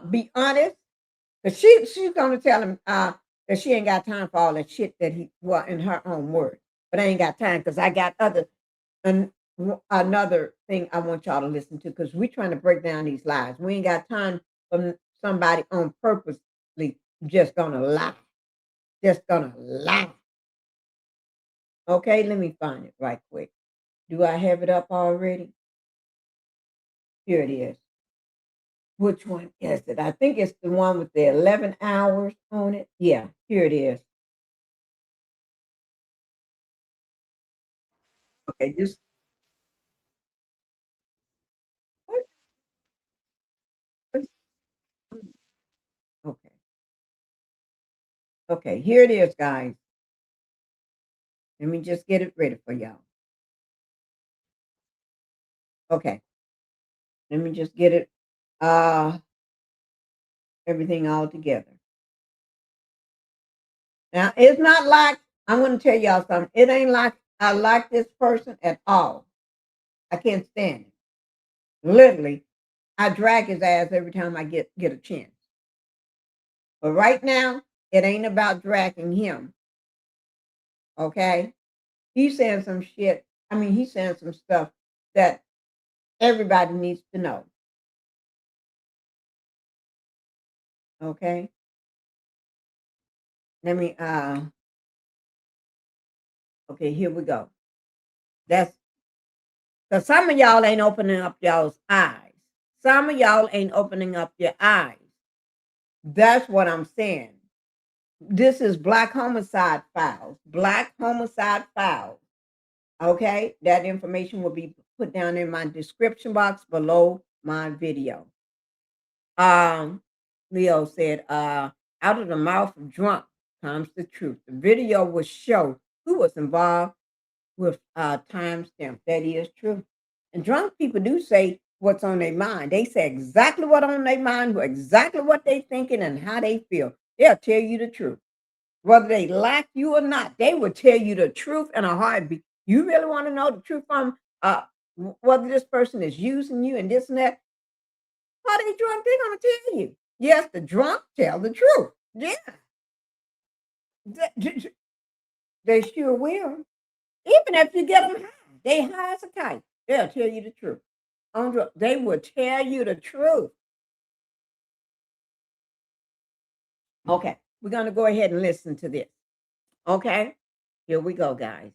be honest, because she's gonna tell him that she ain't got time for all that shit that in her own words. But I ain't got time because I got another thing I want y'all to listen to, because we're trying to break down these lies. We ain't got time for somebody on purposely just gonna lie. Just gonna lie. Okay, let me find it right quick. Do I have it up already? Here it is. Which one is it? I think it's the one with the 11 hours on it. Yeah, here it is. Okay, just okay. Okay, here it is, guys. Let me just get it ready for y'all. Okay. Let me just get it everything all together. Now, it's not like I'm going to tell y'all something. It ain't like I like this person at all. I can't stand it. Literally, I drag his ass every time I get a chance. But right now, it ain't about dragging him. Okay? He's saying some shit. I mean, he's saying some stuff that everybody needs to know. Okay? Let me okay, here we go. That's because some of y'all ain't opening up y'all's eyes. Some of y'all ain't opening up your eyes. That's what I'm saying. This is Black Homicide Files. Black Homicide Files. Okay? That information will be put down in my description box below my video. Leo said, out of the mouth of drunk comes the truth. The video will show who was involved with timestamp. That is true. And drunk people do say what's on their mind. They say exactly what's on their mind, exactly what they're thinking and how they feel. They'll tell you the truth. Whether they like you or not, they will tell you the truth in a heartbeat. You really want to know the truth from whether this person is using you and this and that? How they drunk, they're going to tell you. Yes, the drunk tell the truth. Yeah. They sure will. Even if you get them high, they high as a kite. They'll tell you the truth. They will tell you the truth. Okay, we're going to go ahead and listen to this. Okay, here we go, guys.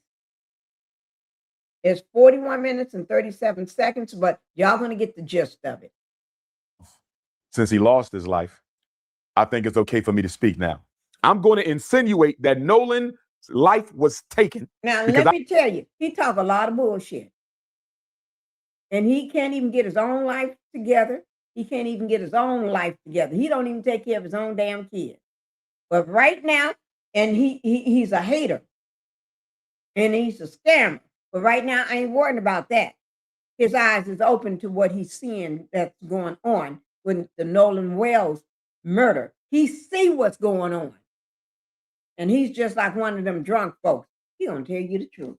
It's 41 minutes and 37 seconds, but y'all going to get the gist of it. Since he lost his life, I think it's okay for me to speak now. I'm going to insinuate that Nolan's life was taken. Now, let me tell you, he talk a lot of bullshit. And he can't even get his own life together. He can't even get his own life together. He don't even take care of his own damn kids. But right now, and he's a hater. And he's a scammer. But right now, I ain't worried about that. His eyes is open to what he's seeing that's going on with the Nolan Wells murder. He see what's going on. And he's just like one of them drunk folks. He gonna tell you the truth.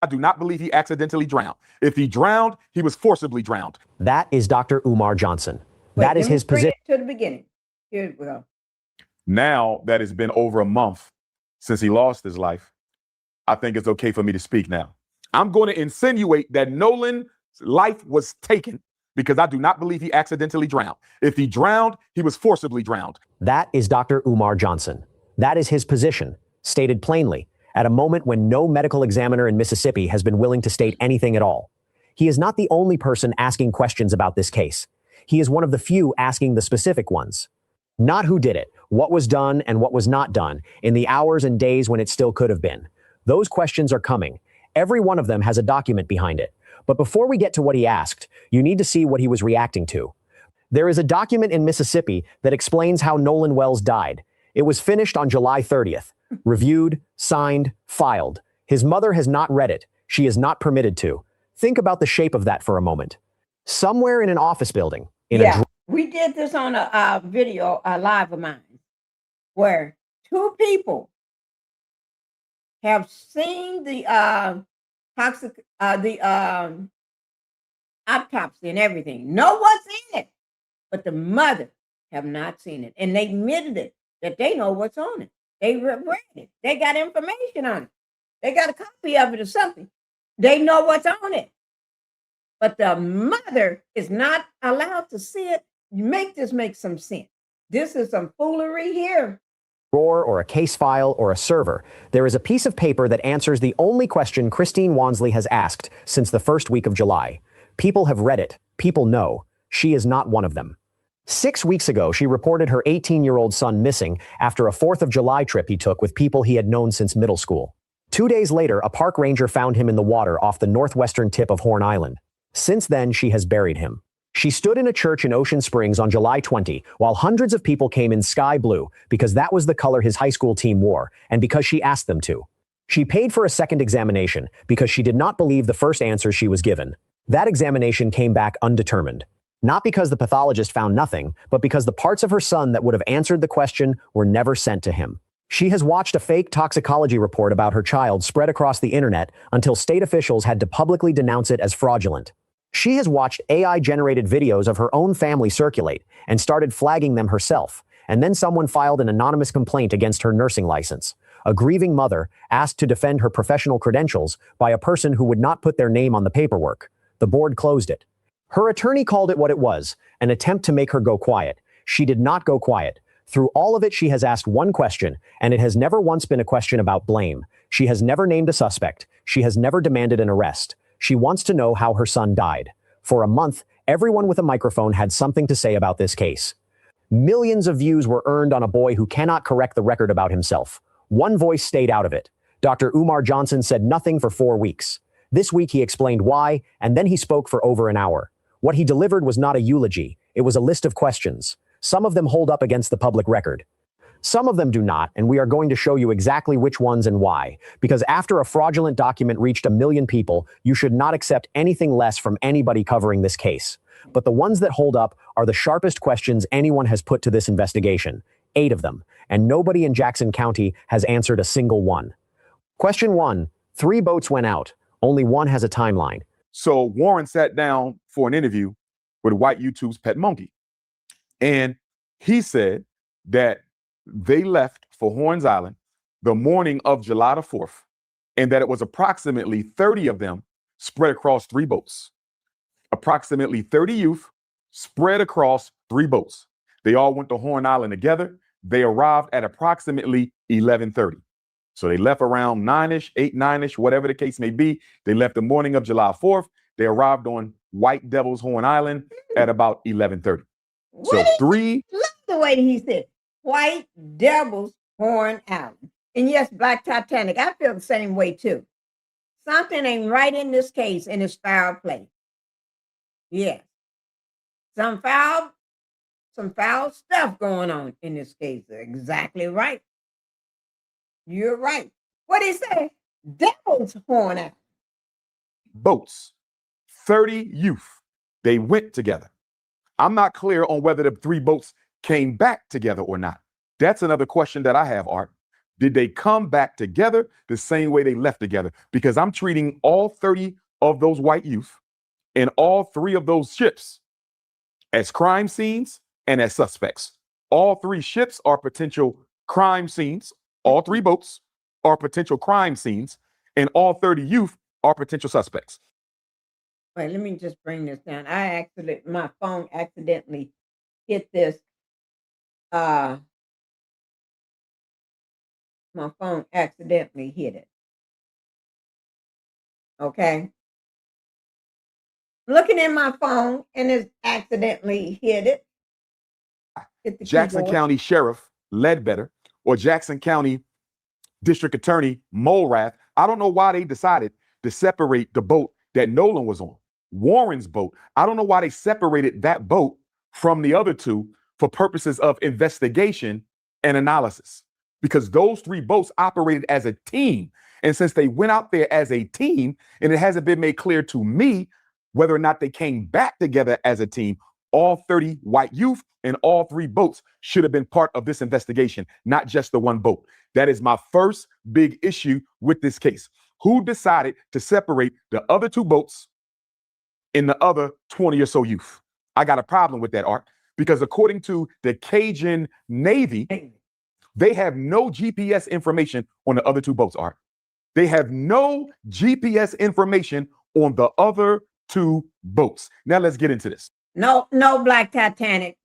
I do not believe he accidentally drowned. If he drowned, he was forcibly drowned. That is Dr. Umar Johnson. That is his position. To the beginning. Here we go. Now that it's been over a month since he lost his life, I think it's okay for me to speak now. I'm going to insinuate that Nolan's life was taken because I do not believe he accidentally drowned. If he drowned, he was forcibly drowned. That is Dr. Umar Johnson. That is his position, stated plainly, at a moment when no medical examiner in Mississippi has been willing to state anything at all. He is not the only person asking questions about this case. He is one of the few asking the specific ones. Not who did it, what was done and what was not done, in the hours and days when it still could have been. Those questions are coming. Every one of them has a document behind it. But before we get to what he asked, you need to see what he was reacting to. There is a document in Mississippi that explains how Nolan Wells died. It was finished on July 30th. Reviewed, signed, filed. His mother has not read it. She is not permitted to. Think about the shape of that for a moment. Somewhere in an office building, we did this on a video, a live of mine, where two people have seen the autopsy and everything. Know what's in it, but the mother have not seen it, and they admitted it that they know what's on it. They read it. They got information on it. They got a copy of it or something. They know what's on it, but the mother is not allowed to see it. Make this make some sense. This is some foolery here. Drawer or a case file or a server, there is a piece of paper that answers the only question Christine Wansley has asked since the first week of July. People have read it. People know. She is not one of them. 6 weeks ago, she reported her 18-year-old son missing after a 4th of July trip he took with people he had known since middle school. 2 days later, a park ranger found him in the water off the northwestern tip of Horn Island. Since then, she has buried him. She stood in a church in Ocean Springs on July 20, while hundreds of people came in sky blue because that was the color his high school team wore, and because she asked them to. She paid for a second examination because she did not believe the first answer she was given. That examination came back undetermined. Not because the pathologist found nothing, but because the parts of her son that would have answered the question were never sent to him. She has watched a fake toxicology report about her child spread across the internet until state officials had to publicly denounce it as fraudulent. She has watched AI-generated videos of her own family circulate and started flagging them herself, and then someone filed an anonymous complaint against her nursing license. A grieving mother asked to defend her professional credentials by a person who would not put their name on the paperwork. The board closed it. Her attorney called it what it was, an attempt to make her go quiet. She did not go quiet. Through all of it, she has asked one question, and it has never once been a question about blame. She has never named a suspect. She has never demanded an arrest. She wants to know how her son died. For a month, everyone with a microphone had something to say about this case. Millions of views were earned on a boy who cannot correct the record about himself. One voice stayed out of it. Dr. Umar Johnson said nothing for 4 weeks. This week he explained why, and then he spoke for over an hour. What he delivered was not a eulogy. It was a list of questions. Some of them hold up against the public record. Some of them do not, and we are going to show you exactly which ones and why. Because after a fraudulent document reached 1 million people, you should not accept anything less from anybody covering this case. But the ones that hold up are the sharpest questions anyone has put to this investigation. 8 of them, and nobody in Jackson County has answered a single one. Question 1, 3 boats went out. Only one has a timeline. So Warren sat down for an interview with White YouTube's Pet Monkey. And he said that they left for Horns Island the morning of July the 4th, and that it was approximately 30 of them spread across 3 boats. Approximately 30 youth spread across 3 boats. They all went to Horn Island together. They arrived at approximately 11:30. So they left around 9-ish, 8, 9-ish, whatever the case may be. They left the morning of July 4th. They arrived on White Devil's Horn Island at about 11:30. So 3. Love the way that he said, White Devil's Horn Island. And yes, Black Titanic. I feel the same way too. Something ain't right in this case, and it's foul play. Yes. Some foul stuff going on in this case. Exactly right. You're right. What did he say? Devil's Horn Island. Boats, 30 youth. They went together. I'm not clear on whether the 3 boats came back together or not. That's another question that I have, Art. Did they come back together the same way they left together? Because I'm treating all 30 of those white youth and all 3 of those ships as crime scenes and as suspects. All 3 ships are potential crime scenes. All 3 boats are potential crime scenes, and all 30 youth are potential suspects. Wait, let me just bring this down. My phone accidentally hit this. My phone accidentally hit it. Okay. looking in my phone and it's accidentally hit it. Hit the Jackson keyboard. County Sheriff Ledbetter or Jackson County District Attorney Mulrath, I don't know why they decided to separate the boat that Nolan was on. Warren's boat, I don't know why they separated that boat from the other two for purposes of investigation and analysis, because those three boats operated as a team. And since they went out there as a team, and it hasn't been made clear to me whether or not they came back together as a team, all 30 white youth and all three boats should have been part of this investigation, not just the one boat. That is my first big issue with this case. Who decided to separate the other two boats and the other 20 or so youth? I got a problem with that, Art, because according to the Cajun Navy, they have no GPS information on the other two boats, Art. They have no GPS information on the other two boats. Now let's get into this. No Black Titanic.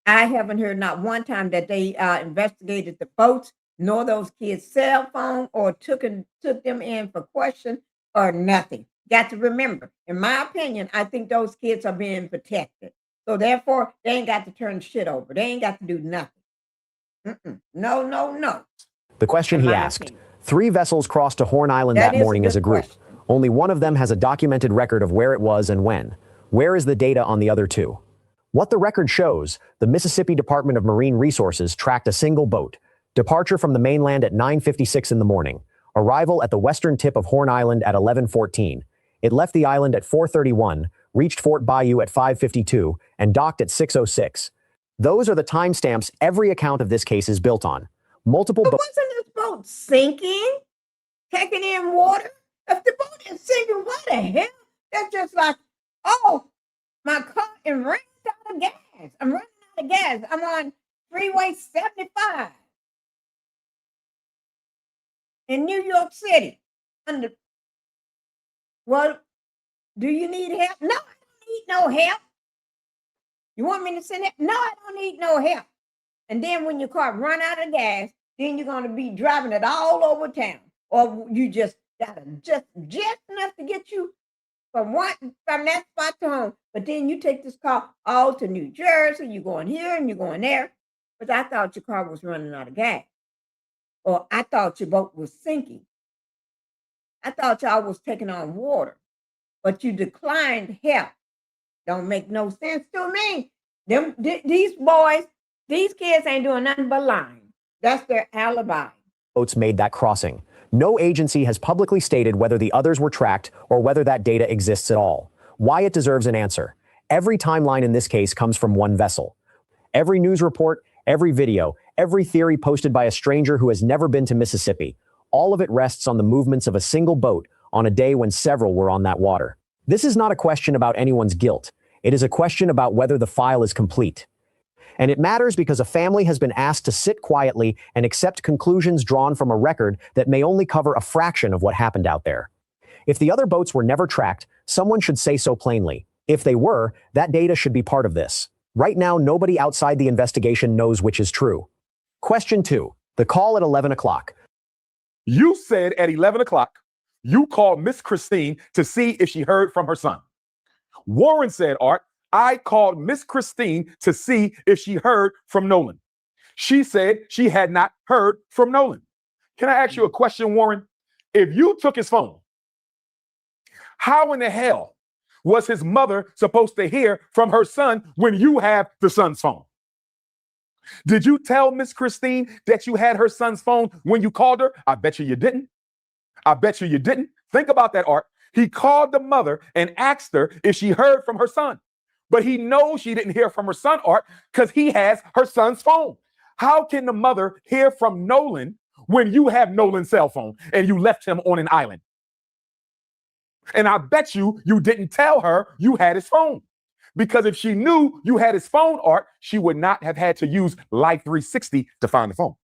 I haven't heard not one time that they investigated the boats, nor those kids' cell phone, or took them in for question or nothing. Got to remember, in my opinion, I think those kids are being protected. So therefore, they ain't got to turn shit over. They ain't got to do nothing. No. The question he asked, 3 vessels crossed to Horn Island that morning as a group. Only one of them has a documented record of where it was and when. Where is the data on the other 2? What the record shows, the Mississippi Department of Marine Resources tracked a single boat. Departure from the mainland at 9:56 in the morning. Arrival at the western tip of Horn Island at 11:14. It left the island at 4:31, reached Fort Bayou at 5:52, and docked at 6:06. Those are the timestamps every account of this case is built on. Multiple boats. Wasn't this boat sinking? Taking in water? If the boat is sinking, what the hell? That's just like, oh, my car is running out of gas. I'm running out of gas. I'm on Freeway 75 in New York City. Well, do you need help? No, I don't need no help. You want me to send it? No, I don't need no help. And then when your car run out of gas, then you're going to be driving it all over town. Or you just got just enough to get you from that spot to home. But then you take this car all to New Jersey. You're going here and you're going there. But I thought your car was running out of gas. Or I thought your boat was sinking. I thought y'all was taking on water. But you declined help. Don't make no sense to me. These boys, these kids ain't doing nothing but lying. That's their alibi. Boats made that crossing. No agency has publicly stated whether the others were tracked or whether that data exists at all. Why it deserves an answer. Every timeline in this case comes from one vessel. Every news report, every video, every theory posted by a stranger who has never been to Mississippi. All of it rests on the movements of a single boat on a day when several were on that water. This is not a question about anyone's guilt. It is a question about whether the file is complete. And it matters because a family has been asked to sit quietly and accept conclusions drawn from a record that may only cover a fraction of what happened out there. If the other boats were never tracked, someone should say so plainly. If they were, that data should be part of this. Right now, nobody outside the investigation knows which is true. Question 2. The call at 11 o'clock. You said at 11 o'clock, you called Miss Christine to see if she heard from her son. Warren said, Art, I called Miss Christine to see if she heard from Nolan. She said she had not heard from Nolan. Can I ask you a question, Warren? If you took his phone, how in the hell was his mother supposed to hear from her son when you have the son's phone? Did you tell Miss Christine that you had her son's phone when you called her? I bet you didn't. I bet you didn't. Think about that, Art. He called the mother and asked her if she heard from her son. But he knows she didn't hear from her son, Art, because he has her son's phone. How can the mother hear from Nolan when you have Nolan's cell phone and you left him on an island? And I bet you didn't tell her you had his phone. Because if she knew you had his phone, Art, she would not have had to use Life 360 to find the phone.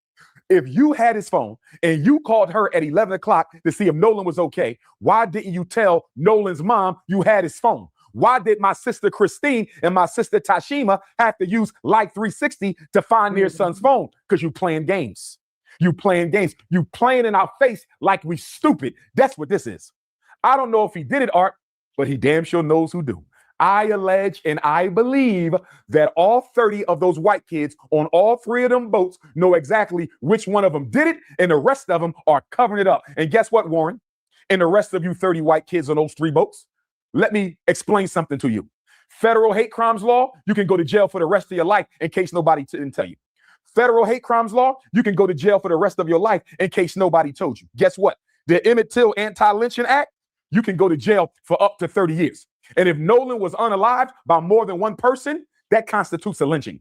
If you had his phone and you called her at 11 o'clock to see if Nolan was okay, why didn't you tell Nolan's mom you had his phone? Why did my sister Christine and my sister Tashima have to use Life 360 to find their son's phone? Because you playing games. You playing games. You playing in our face like we stupid. That's what this is. I don't know if he did it, Art, but he damn sure knows who do. I allege and I believe that all 30 of those white kids on all 3 of them boats know exactly which one of them did it, and the rest of them are covering it up. And guess what, Warren? And the rest of you 30 white kids on those 3 boats, let me explain something to you. Federal hate crimes law, you can go to jail for the rest of your life in case nobody didn't tell you. Federal hate crimes law, you can go to jail for the rest of your life in case nobody told you. Guess what? The Emmett Till Anti-Lynching Act, you can go to jail for up to 30 years. And if Nolan was unalived by more than one person, that constitutes a lynching.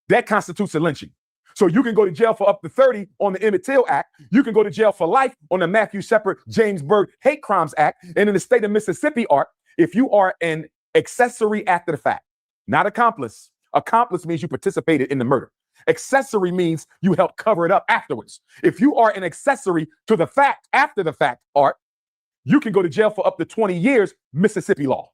That constitutes a lynching. So you can go to jail for up to 30 on the Emmett Till Act. You can go to jail for life on the Matthew Shepard James Byrd Hate Crimes Act. And in the state of Mississippi, Art, if you are an accessory after the fact, not accomplice. Accomplice means you participated in the murder. Accessory means you helped cover it up afterwards. If you are an accessory to the fact after the fact, Art, you can go to jail for up to 20 years, Mississippi law.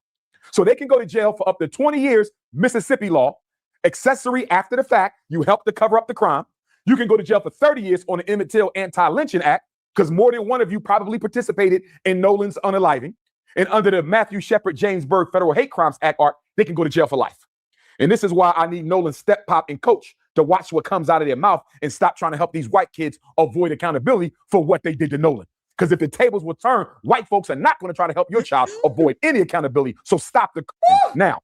So they can go to jail for up to 20 years, Mississippi law. Accessory after the fact, you helped to cover up the crime. You can go to jail for 30 years on the Emmett Till Anti-Lynching Act because more than one of you probably participated in Nolan's unaliving. And under the Matthew Shepard James Byrd Federal Hate Crimes Act, Art, they can go to jail for life. And this is why I need Nolan's step, pop, and coach to watch what comes out of their mouth and stop trying to help these white kids avoid accountability for what they did to Nolan. Because if the tables will turn, white folks are not going to try to help your child avoid any accountability. So stop the now.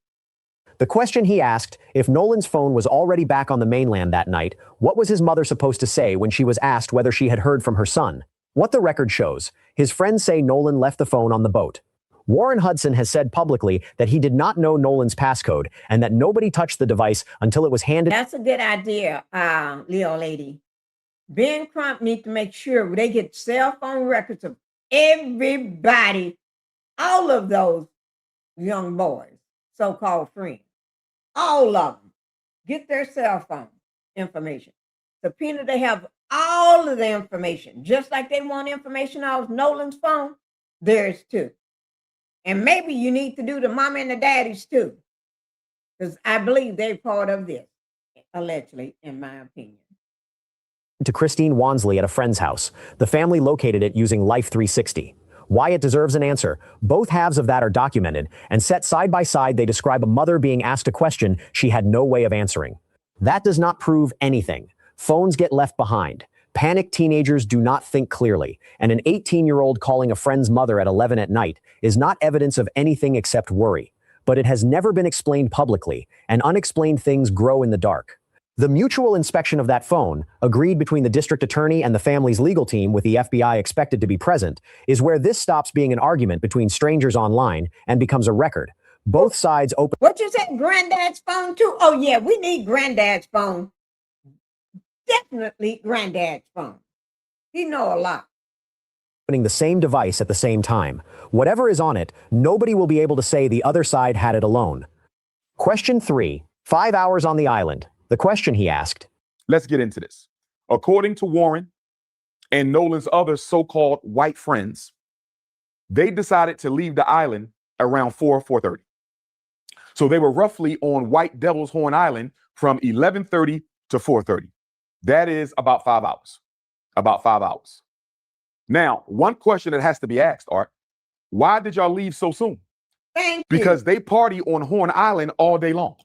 The question he asked, if Nolan's phone was already back on the mainland that night, what was his mother supposed to say when she was asked whether she had heard from her son? What the record shows, his friends say Nolan left the phone on the boat. Warren Hudson has said publicly that he did not know Nolan's passcode and that nobody touched the device until it was handed. That's a good idea, Leo lady. Ben Crump needs to make sure they get cell phone records of everybody, all of those young boys, so-called friends, all of them. Get their cell phone information. Subpoena, they have all of the information, just like they want information off Nolan's phone, theirs too. And maybe you need to do the mom and the daddies too, because I believe they're part of this, allegedly, in my opinion. To Christine Wansley at a friend's house. The family located it using Life 360. Why it deserves an answer. Both halves of that are documented, and set side by side, they describe a mother being asked a question she had no way of answering. That does not prove anything. Phones get left behind. Panicked teenagers do not think clearly, and an 18-year-old calling a friend's mother at 11 at night is not evidence of anything except worry. But it has never been explained publicly, and unexplained things grow in the dark. The mutual inspection of that phone, agreed between the district attorney and the family's legal team with the FBI expected to be present, is where this stops being an argument between strangers online and becomes a record. Both sides open. What you said, Granddad's phone too? Oh yeah, we need Granddad's phone. Definitely Granddad's phone. He know a lot. Opening the same device at the same time. Whatever is on it, nobody will be able to say the other side had it alone. Question 3. 5 hours on the island. The question he asked. Let's get into this. According to Warren and Nolan's other so-called white friends, they decided to leave the island around 4:30. So they were roughly on White Devil's Horn Island from 11:30 to 4:30. That is about 5 hours. About 5 hours. Now, one question that has to be asked, Art, why did y'all leave so soon? Thank you. Because they party on Horn Island all day long.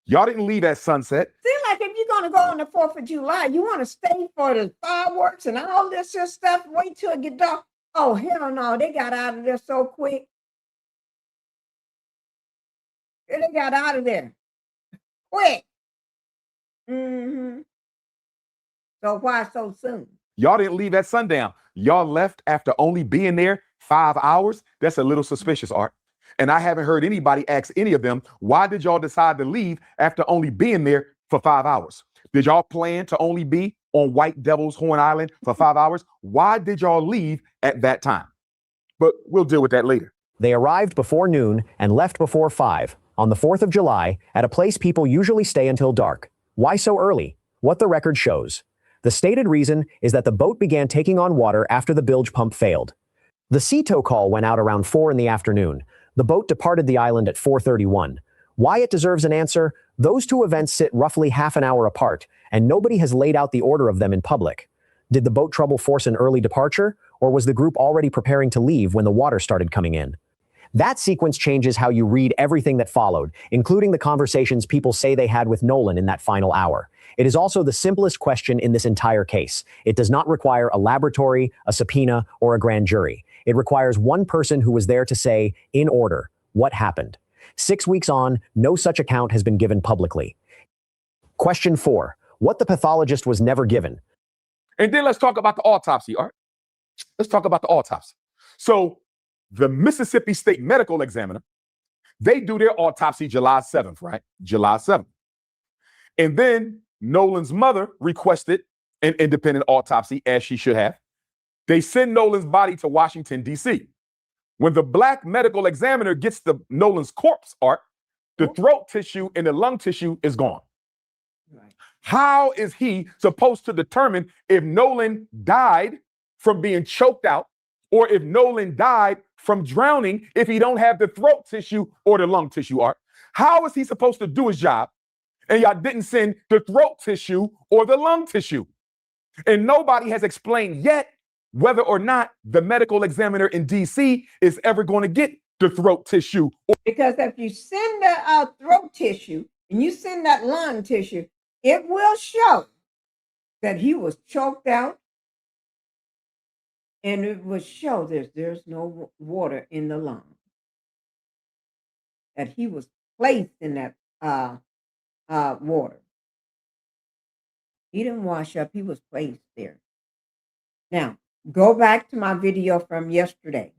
Y'all didn't leave at sunset. Seems like if you're going to go on the 4th of July, you want to stay for the fireworks and all this here stuff, wait till it get dark. Oh, hell no, they got out of there so quick. They got out of there quick. So why so soon? Y'all didn't leave at sundown. Y'all left after only being there 5 hours. That's a little suspicious, Art. And I haven't heard anybody ask any of them, why did y'all decide to leave after only being there for 5 hours? Did y'all plan to only be on White Devil's Horn Island for 5 hours? Why did y'all leave at that time? But we'll deal with that later. They arrived before noon and left before 5 on the 4th of July at a place people usually stay until dark. Why so early? What the record shows. The stated reason is that the boat began taking on water after the bilge pump failed. The sea tow call went out around 4 in the afternoon. The boat departed the island at 4:31. Why it deserves an answer? Those two events sit roughly half an hour apart, and nobody has laid out the order of them in public. Did the boat trouble force an early departure, or was the group already preparing to leave when the water started coming in? That sequence changes how you read everything that followed, including the conversations people say they had with Nolan in that final hour. It is also the simplest question in this entire case. It does not require a laboratory, a subpoena, or a grand jury. It requires one person who was there to say, in order, what happened. 6 weeks on, no such account has been given publicly. Question 4. What the pathologist was never given. And then let's talk about the autopsy, Art. Let's talk about the autopsy. So the Mississippi State Medical Examiner, they do their autopsy July 7th, right? July 7th. And then Nolan's mother requested an independent autopsy, as she should have. They send Nolan's body to Washington, D.C. When the black medical examiner gets the Nolan's corpse, Art, the throat tissue and the lung tissue is gone. Right. How is he supposed to determine if Nolan died from being choked out or if Nolan died from drowning if he don't have the throat tissue or the lung tissue, Art? How is he supposed to do his job and y'all didn't send the throat tissue or the lung tissue? And nobody has explained yet whether or not the medical examiner in D.C. is ever going to get the throat tissue. Because if you send the throat tissue and you send that lung tissue, it will show that he was choked out, and it will show there's no water in the lung. That he was placed in that water. He didn't wash up, he was placed there. Now, go back to my video from yesterday.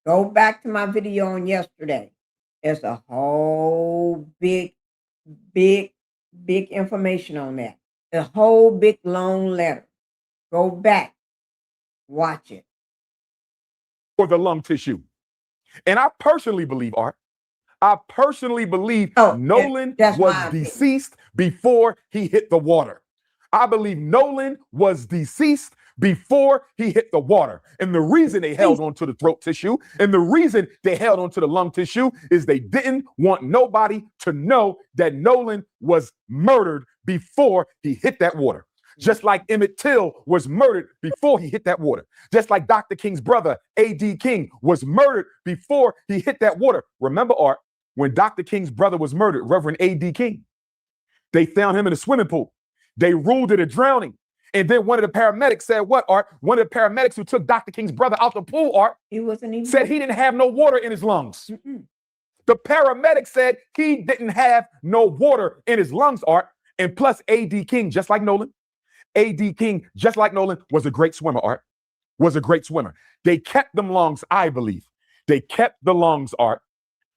Go back to my video on yesterday. There's a whole big information on that. A whole big long letter. Go back, watch it. For the lung tissue. And I personally believe, Art, Nolan was deceased before he hit the water. I believe Nolan was deceased before he hit the water. And the reason they held on to the throat tissue and the reason they held on to the lung tissue is they didn't want nobody to know that Nolan was murdered before he hit that water. Just like Emmett Till was murdered before he hit that water. Just like Dr. King's brother, A.D. King, was murdered before he hit that water. Remember, Art, when Dr. King's brother was murdered, Reverend A.D. King, they found him in a swimming pool. They ruled it a drowning. And then one of the paramedics said, what, Art? One of the paramedics who took Dr. King's brother out the pool, Art, said he didn't have no water in his lungs. The paramedic said he didn't have no water in his lungs, Art. And plus, A.D. King, just like Nolan, A.D. King, just like Nolan, was a great swimmer, Art. Was a great swimmer. They kept them lungs, I believe. They kept the lungs, Art,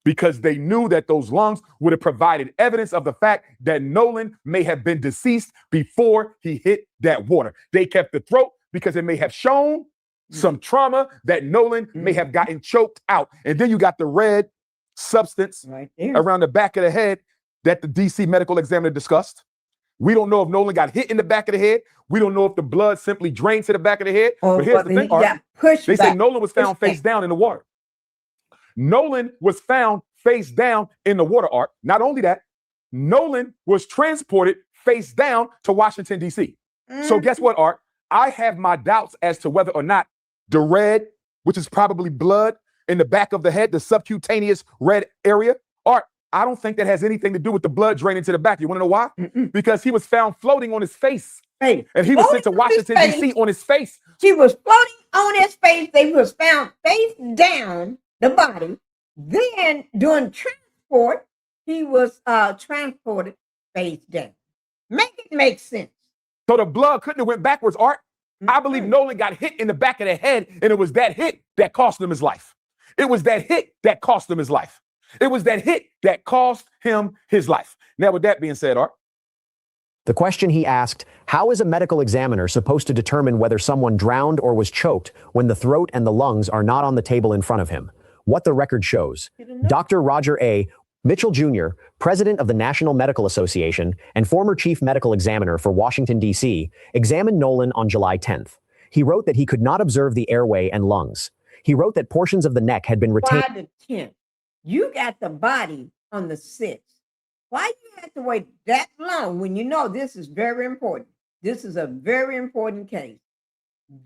because they knew that those lungs would have provided evidence of the fact that Nolan may have been deceased before he hit that water. They kept the throat because it may have shown some trauma that Nolan may have gotten choked out. And then you got the red substance right there around the back of the head that the DC medical examiner discussed. We don't know if Nolan got hit in the back of the head. We don't know if the blood simply drained to the back of the head. But here's the thing, Art. They say Nolan was found face down in the water. Nolan was found face down in the water, Art. Not only that, Nolan was transported face down to Washington, D.C. So guess what, Art? I have my doubts as to whether or not the red, which is probably blood in the back of the head, the subcutaneous red area, Art, I don't think that has anything to do with the blood draining to the back. You want to know why? Because he was found floating on his face. And he was sent to Washington, D.C. on his face. He was floating on his face. They was found face down, the body. Then during transport, he was transported face down. Make it make sense. So the blood couldn't have went backwards, Art. I believe Nolan got hit in the back of the head, and it was that hit that cost him his life. It was that hit that cost him his life. It was that hit that cost him his life. Now, with that being said, Art. The question he asked, how is a medical examiner supposed to determine whether someone drowned or was choked when the throat and the lungs are not on the table in front of him? What the record shows. Dr. Roger A. Mitchell Jr., president of the National Medical Association and former chief medical examiner for Washington, D.C., examined Nolan on July 10th. He wrote that he could not observe the airway and lungs. He wrote that portions of the neck had been retained. Why the 10th? You got the body on the 6th. Why you have to wait that long when you know this is very important? This is a very important case.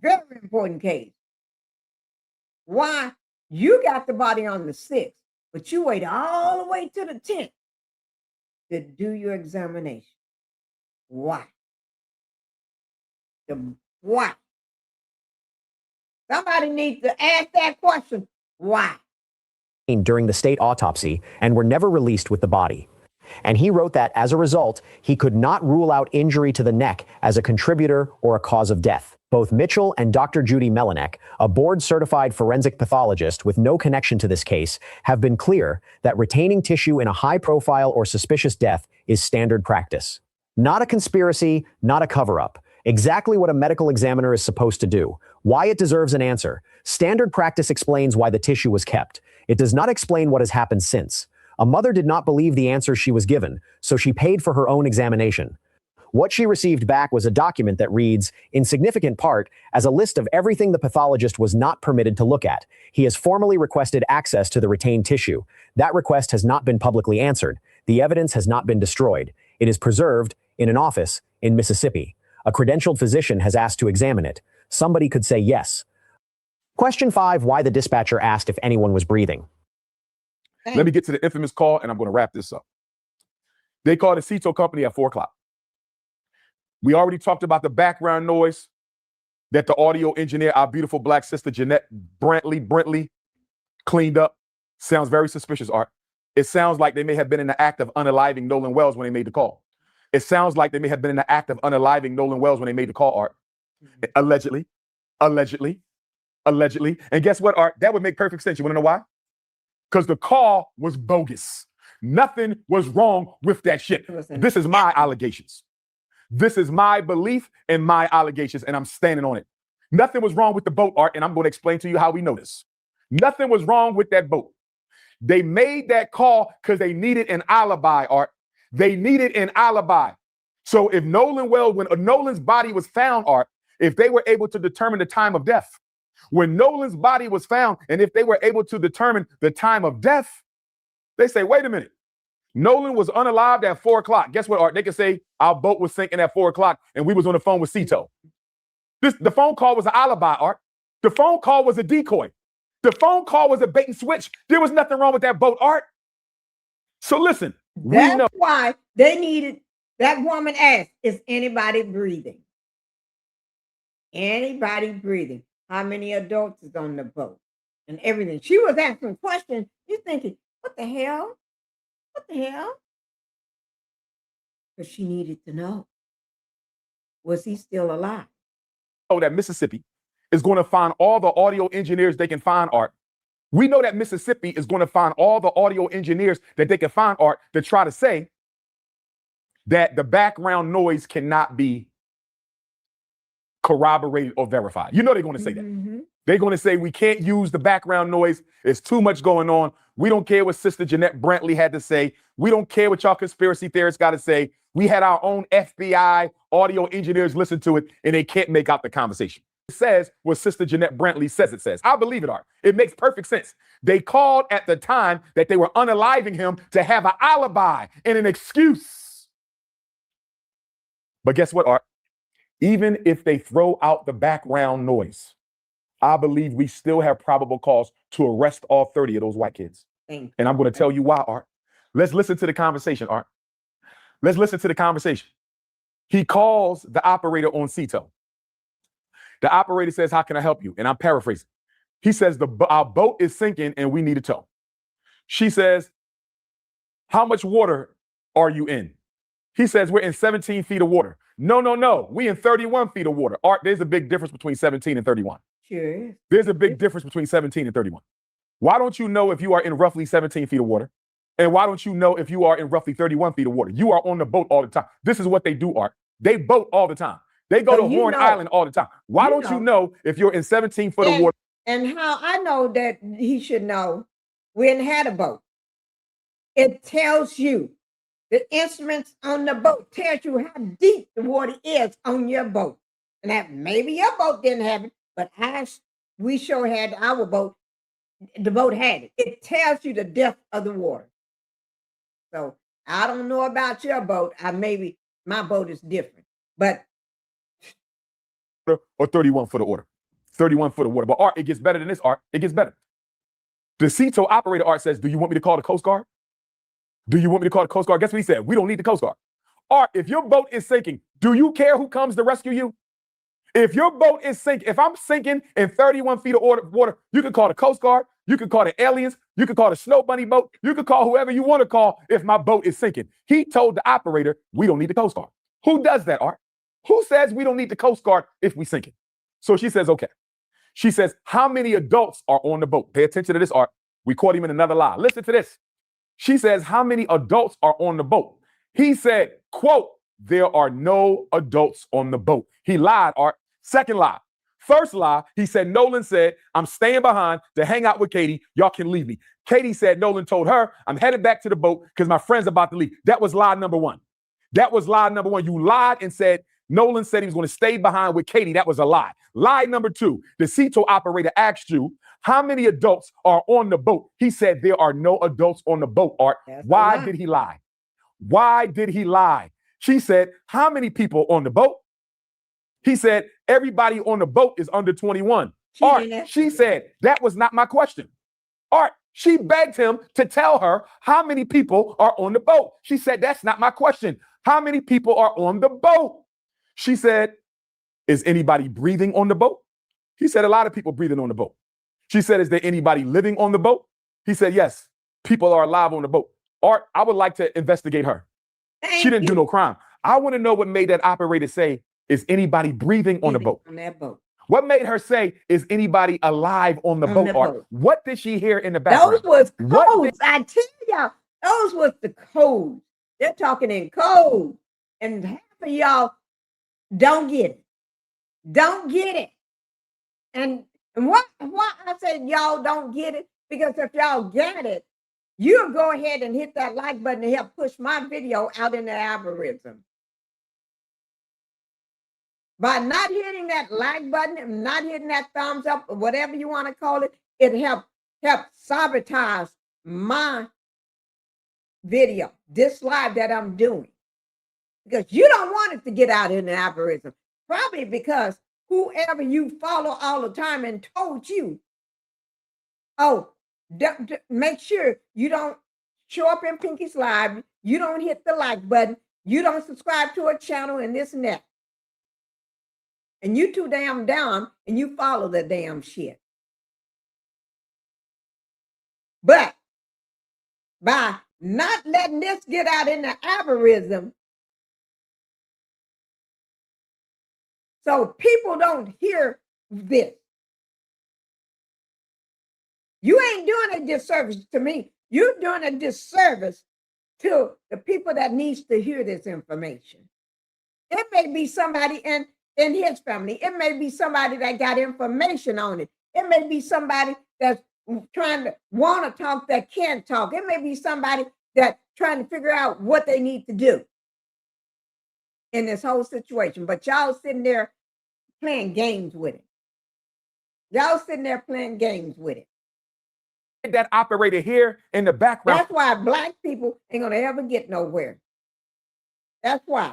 Very important case. Why You got the body on the 6th, but you wait all the way to the 10th to do your examination. Why? Why? Somebody needs to ask that question. Why? During the state autopsy and were never released with the body. And he wrote that as a result, he could not rule out injury to the neck as a contributor or a cause of death. Both Mitchell and Dr. Judy Melinek, a board-certified forensic pathologist with no connection to this case, have been clear that retaining tissue in a high-profile or suspicious death is standard practice. Not a conspiracy, not a cover-up. Exactly what a medical examiner is supposed to do. Why it deserves an answer. Standard practice explains why the tissue was kept. It does not explain what has happened since. A mother did not believe the answers she was given, so she paid for her own examination. What she received back was a document that reads, in significant part, as a list of everything the pathologist was not permitted to look at. He has formally requested access to the retained tissue. That request has not been publicly answered. The evidence has not been destroyed. It is preserved in an office in Mississippi. A credentialed physician has asked to examine it. Somebody could say yes. Question 5, why the dispatcher asked if anyone was breathing. Let me get to the infamous call, and I'm going to wrap this up. They called the CETO company at 4 o'clock. We already talked about the background noise that the audio engineer, our beautiful black sister, Jeanette Brentley, cleaned up. Sounds very suspicious, Art. It sounds like they may have been in the act of unaliving Nolan Wells when they made the call. It sounds like they may have been in the act of unaliving Nolan Wells when they made the call, Art. Allegedly. And guess what, Art? That would make perfect sense. You want to know why? Because the call was bogus. Nothing was wrong with that shit. This is my allegations. This is my belief and my allegations, and I'm standing on it. Nothing was wrong with the boat, Art, and I'm going to explain to you how we know this. Nothing was wrong with that boat. They made that call because they needed an alibi, Art. They needed an alibi. So if Nolan Wells, when Nolan's body was found, Art, if they were able to determine the time of death, when Nolan's body was found, and if they were able to determine the time of death, they say, wait a minute. Nolan was unalived at 4 o'clock. Guess what, Art? They could say our boat was sinking at 4 o'clock and we was on the phone with CETO. The phone call was an alibi, Art. The phone call was a decoy. The phone call was a bait and switch. There was nothing wrong with that boat, Art. So listen. That's why they needed, that woman asked, is anybody breathing? Anybody breathing? How many adults is on the boat? And everything. She was asking questions. You're thinking, what the hell? What the hell? Because she needed to know. Was he still alive? Oh, that Mississippi is going to find all the audio engineers they can find, Art. We know that Mississippi is going to find all the audio engineers that they can find, Art, to try to say that the background noise cannot be corroborated or verified. You know they're going to say that. They're going to say we can't use the background noise. There's too much going on. We don't care what Sister Jeanette Brentley had to say. We don't care what y'all conspiracy theorists got to say. We had our own FBI audio engineers listen to it, and they can't make out the conversation. It says what Sister Jeanette Brentley says it says. I believe it, Art. It makes perfect sense. They called at the time that they were unaliving him to have an alibi and an excuse. But guess what, Art? Even if they throw out the background noise, I believe we still have probable cause to arrest all 30 of those white kids. And I'm going to tell you why, Art. Let's listen to the conversation, Art. Let's listen to the conversation. He calls the operator on CETO. The operator says, how can I help you? And I'm paraphrasing. He says, our boat is sinking and we need a tow. She says, how much water are you in? He says, we're in 17 feet of water. No. We in 31 feet of water. Art, there's a big difference between 17 and 31. Sure. There's a big difference between 17 and 31. Why don't you know if you are in roughly 17 feet of water? And why don't you know if you are in roughly 31 feet of water? You are on the boat all the time. This is what they do, Art. They boat all the time. They go to Horn Island all the time. Why don't you know if you're in 17 foot of water? And how I know that he should know, we hadn't had a boat. It tells you, the instruments on the boat tells you how deep the water is on your boat. And that maybe your boat didn't have it, but we sure had our boat. The boat had it. It tells you the depth of the water. So I don't know about your boat. Maybe my boat is different, but or 31 foot of water. 31 foot of water. But Art, it gets better than this, Art. It gets better. The CETO operator, Art, says, do you want me to call the Coast Guard? Do you want me to call the Coast Guard? Guess what he said? We don't need the Coast Guard. Art, if your boat is sinking, do you care who comes to rescue you? If your boat is sinking, if I'm sinking in 31 feet of water, you can call the Coast Guard, you can call the aliens, you can call the Snow Bunny boat, you can call whoever you want to call if my boat is sinking. He told the operator, we don't need the Coast Guard. Who does that, Art? Who says we don't need the Coast Guard if we sink it? So she says, okay. She says, how many adults are on the boat? Pay attention to this, Art. We caught him in another lie. Listen to this. She says, how many adults are on the boat? He said, quote, there are no adults on the boat. He lied, Art. Second lie. First lie, he said, Nolan said, I'm staying behind to hang out with Katie. Y'all can leave me. Katie said Nolan told her, I'm headed back to the boat because my friend's about to leave. That was lie number one. That was lie number one. You lied and said Nolan said he was going to stay behind with Katie. That was a lie. Lie number two, the CETO operator asked you, how many adults are on the boat? He said there are no adults on the boat, Art. Why did he lie? Why did he lie? She said, how many people on the boat? He said, everybody on the boat is under 21. Art, she said, that was not my question. Art, she begged him to tell her how many people are on the boat. She said, that's not my question. How many people are on the boat? She said, is anybody breathing on the boat? He said, a lot of people breathing on the boat. She said, is there anybody living on the boat? He said, yes, people are alive on the boat. Art, I would like to investigate her. She didn't do no crime. I want to know what made that operator say, is anybody breathing on the boat? On that boat. What made her say, is anybody alive on the boat, Art? What did she hear in the background? Those was codes. I tell y'all, those was the codes. They're talking in code. And half of y'all don't get it. Don't get it. And why I said y'all don't get it? Because if y'all get it, you'll go ahead and hit that like button to help push my video out in the algorithm. By not hitting that like button and not hitting that thumbs up or whatever you want to call it, it help sabotage my video, this live that I'm doing. Because you don't want it to get out in the algorithm. Probably because whoever you follow all the time and told you, oh, make sure you don't show up in Pinkie's live, you don't hit the like button, you don't subscribe to a channel and this and that. And you too damn dumb and you follow the damn shit. But by not letting this get out in the algorithm, so people don't hear this. You ain't doing a disservice to me. You're doing a disservice to the people that needs to hear this information. It may be somebody in his family. It may be somebody that got information on it. It may be somebody that's trying to want to talk that can't talk. It may be somebody that trying to figure out what they need to do in this whole situation. But y'all sitting there playing games with it. Y'all sitting there playing games with it. That operator here in the background. That's why black people ain't gonna ever get nowhere. That's why.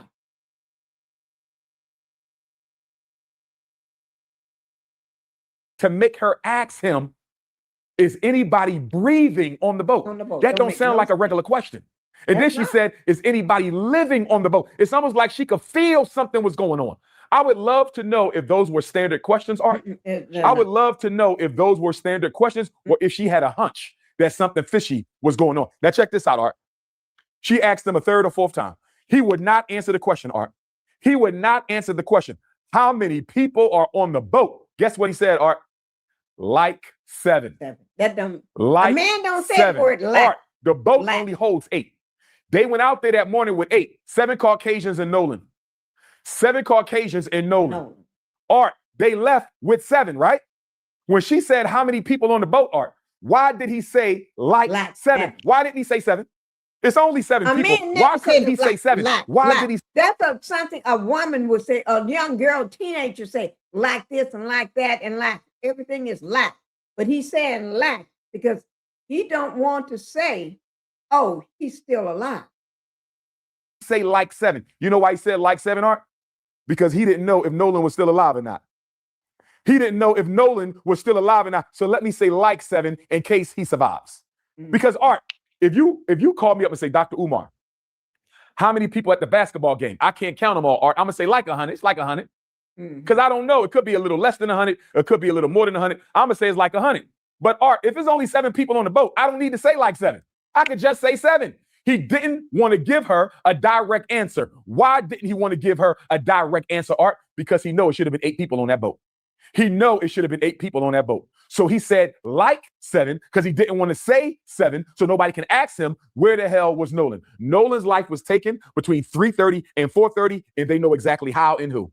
To make her ask him, is anybody breathing on the boat? On the boat. That don't sound like a regular question. And then she said, is anybody living on the boat? It's almost like she could feel something was going on. I would love to know if those were standard questions, Art. I would love to know if those were standard questions or if she had a hunch that something fishy was going on. Now check this out, Art. She asked him a third or fourth time. He would not answer the question, Art. He would not answer the question. How many people are on the boat? Guess what he said, Art? Like 7. That don't. Like a man don't say 7. the word like. Art, the boat only holds 8. They went out there that morning with 8. 7 Caucasians and Nolan. 7 Caucasians and Nolan. Art, they left with 7, right? When she said how many people on the boat, Art, why did he say like 7? Why didn't he say 7? It's only 7 people. Why couldn't he say 7? Why did he? That's something a woman would say, a young girl, teenager say, like this and like that and like everything is like. But he's saying like because he don't want to say, oh, he's still alive. Say like 7. You know why he said like 7, Art? Because he didn't know if Nolan was still alive or not. He didn't know if Nolan was still alive or not. So let me say like 7 in case he survives. Because Art, if you call me up and say, Dr. Umar, how many people at the basketball game? I can't count them all, Art. I'm gonna say like 100. It's like 100. Because I don't know. It could be a little less than 100. It could be a little more than 100. I'm gonna say it's like 100. But Art, if it's only 7 people on the boat, I don't need to say like 7. I could just say 7. He didn't want to give her a direct answer. Why didn't he want to give her a direct answer, Art? Because he knows it should have been 8 people on that boat. He know it should have been 8 people on that boat. So he said like 7 because he didn't want to say 7 so nobody can ask him where the hell was Nolan. Nolan's life was taken between 3:30 and 4:30, and they know exactly how and who.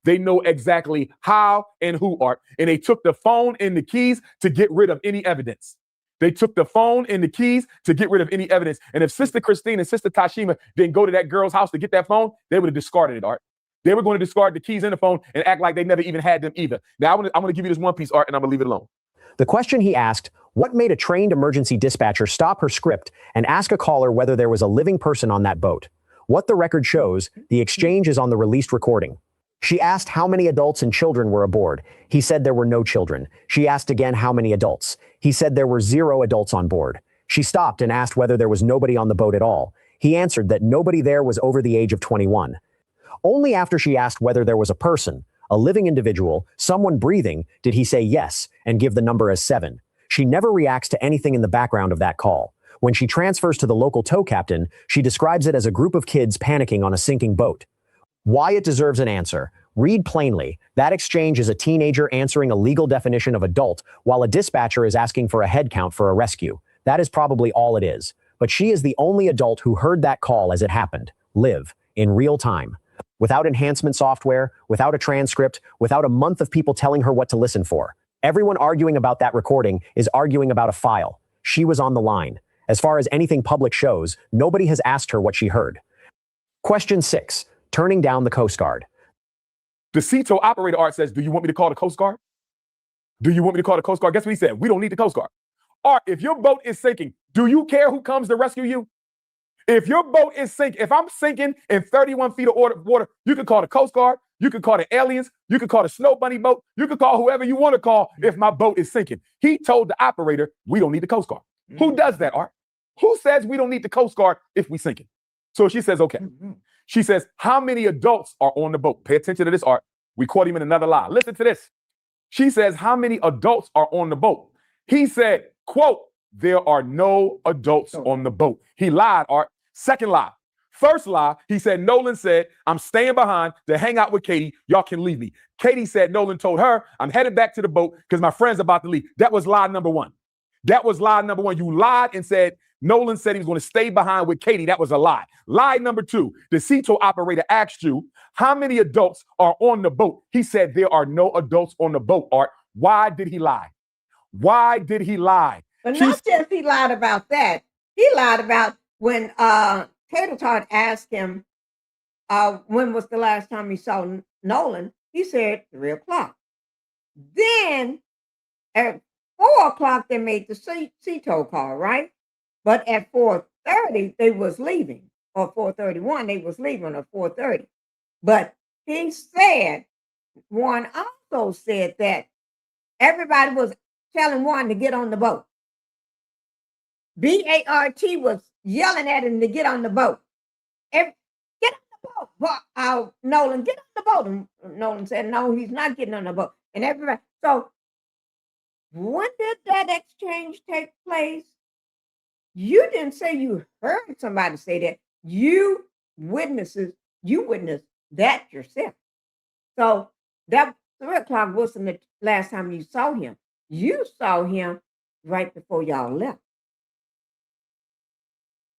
They know exactly how and who, Art. And they took the phone and the keys to get rid of any evidence. They took the phone and the keys to get rid of any evidence. And if Sister Christine and Sister Tashima didn't go to that girl's house to get that phone, they would have discarded it, Art. They were going to discard the keys in the phone and act like they never even had them either. Now, I'm going to give you this one piece, Art, and I'm going to leave it alone. The question he asked, what made a trained emergency dispatcher stop her script and ask a caller whether there was a living person on that boat? What the record shows, the exchange is on the released recording. She asked how many adults and children were aboard. He said there were no children. She asked again how many adults. He said there were 0 adults on board. She stopped and asked whether there was nobody on the boat at all. He answered that nobody there was over the age of 21. Only after she asked whether there was a person, a living individual, someone breathing, did he say yes and give the number as 7. She never reacts to anything in the background of that call. When she transfers to the local tow captain, she describes it as a group of kids panicking on a sinking boat. Why it deserves an answer. Read plainly. That exchange is a teenager answering a legal definition of adult, while a dispatcher is asking for a head count for a rescue. That is probably all it is. But she is the only adult who heard that call as it happened, live, in real time. Without enhancement software, without a transcript, without a month of people telling her what to listen for. Everyone arguing about that recording is arguing about a file. She was on the line. As far as anything public shows, nobody has asked her what she heard. Question 6, turning down the Coast Guard. The CETO operator, Art, says, do you want me to call the Coast Guard? Do you want me to call the Coast Guard? Guess what he said? We don't need the Coast Guard. Art, if your boat is sinking, do you care who comes to rescue you? If your boat is sinking, if I'm sinking in 31 feet of water, you can call the Coast Guard, you can call the aliens, you can call the Snow Bunny boat, you can call whoever you want to call if my boat is sinking. He told the operator, we don't need the Coast Guard. Who does that, Art? Who says we don't need the Coast Guard if we sinking? So she says, okay. She says, how many adults are on the boat? Pay attention to this, Art. We caught him in another lie. Listen to this. She says, how many adults are on the boat? He said, quote, there are no adults on the boat. He lied, Art. Second lie. First lie, he said, Nolan said, I'm staying behind to hang out with Katie. Y'all can leave me. Katie said Nolan told her, I'm headed back to the boat because my friend's about to leave. That was lie number 1. That was lie number 1. You lied and said Nolan said he was going to stay behind with Katie. That was a lie. Lie number 2, the CETO operator asked you, how many adults are on the boat? He said there are no adults on the boat, Art. Why did he lie? Why did he lie? But not just he lied about that. He lied about when Tatum asked him when was the last time he saw Nolan. He said 3 o'clock. Then at 4 o'clock, they made the CETO call, right? But at 4:30, they was leaving, or 4:31, they was leaving, or 4:30. But he said, Warren also said that everybody was telling Warren to get on the boat. BART was yelling at him to get on the boat. Get on the boat. Nolan, get on the boat. And Nolan said, no, he's not getting on the boat. And everybody, so when did that exchange take place? You didn't say you heard somebody say that. You witnessed that yourself. So that 3 o'clock wasn't the last time you saw him. You saw him right before y'all left.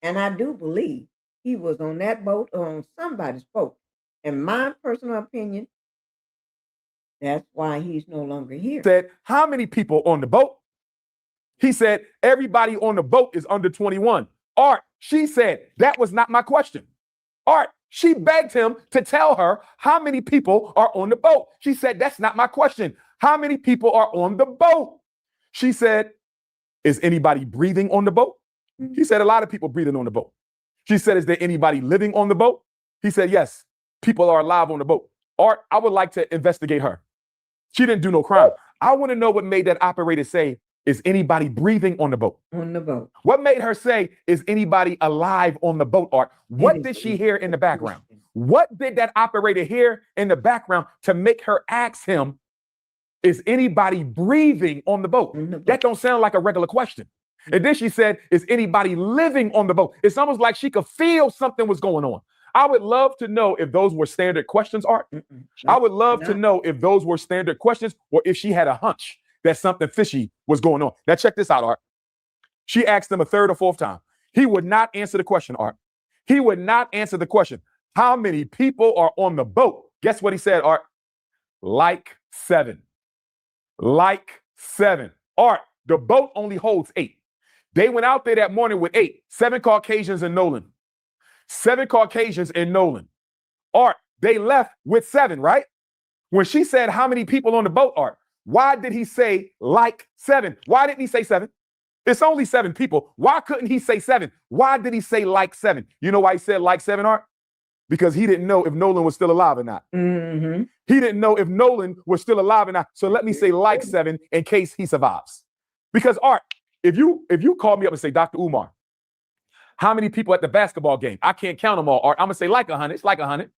And I do believe he was on that boat or on somebody's boat. In my personal opinion, that's why he's no longer here. Said, how many people on the boat? He said, everybody on the boat is under 21. Art, she said, that was not my question. Art, she begged him to tell her how many people are on the boat. She said, that's not my question. How many people are on the boat? She said, is anybody breathing on the boat? He said, a lot of people breathing on the boat. She said, is there anybody living on the boat? He said, yes, people are alive on the boat. Art, I would like to investigate her. She didn't do no crime. I want to know what made that operator say, is anybody breathing on the boat? On the boat. What made her say, is anybody alive on the boat, Art? What did she hear in the background? What did that operator hear in the background to make her ask him, is anybody breathing on the boat? That don't sound like a regular question. And then she said, is anybody living on the boat? It's almost like she could feel something was going on. I would love to know if those were standard questions, Art. I would love to know if those were standard questions or if she had a hunch that something fishy was going on. Now check this out, Art. She asked him a third or fourth time. He would not answer the question, Art. He would not answer the question. How many people are on the boat? Guess what he said, Art? Like 7. Like 7. Art, the boat only holds 8. They went out there that morning with 8. 7 Caucasians and Nolan. 7 Caucasians and Nolan. Art, they left with 7, right? When she said how many people on the boat, Art, why did he say like 7? Why didn't he say 7? It's only 7 people. Why couldn't he say 7? Why did he say like 7? You know why he said like 7, Art? Because he didn't know if Nolan was still alive or not. He didn't know if Nolan was still alive or not. So let me say like 7 in case he survives. Because Art, if you call me up and say, Dr. Umar, how many people at the basketball game? I can't count them all, Art. I'm gonna say like 100. It's like 100.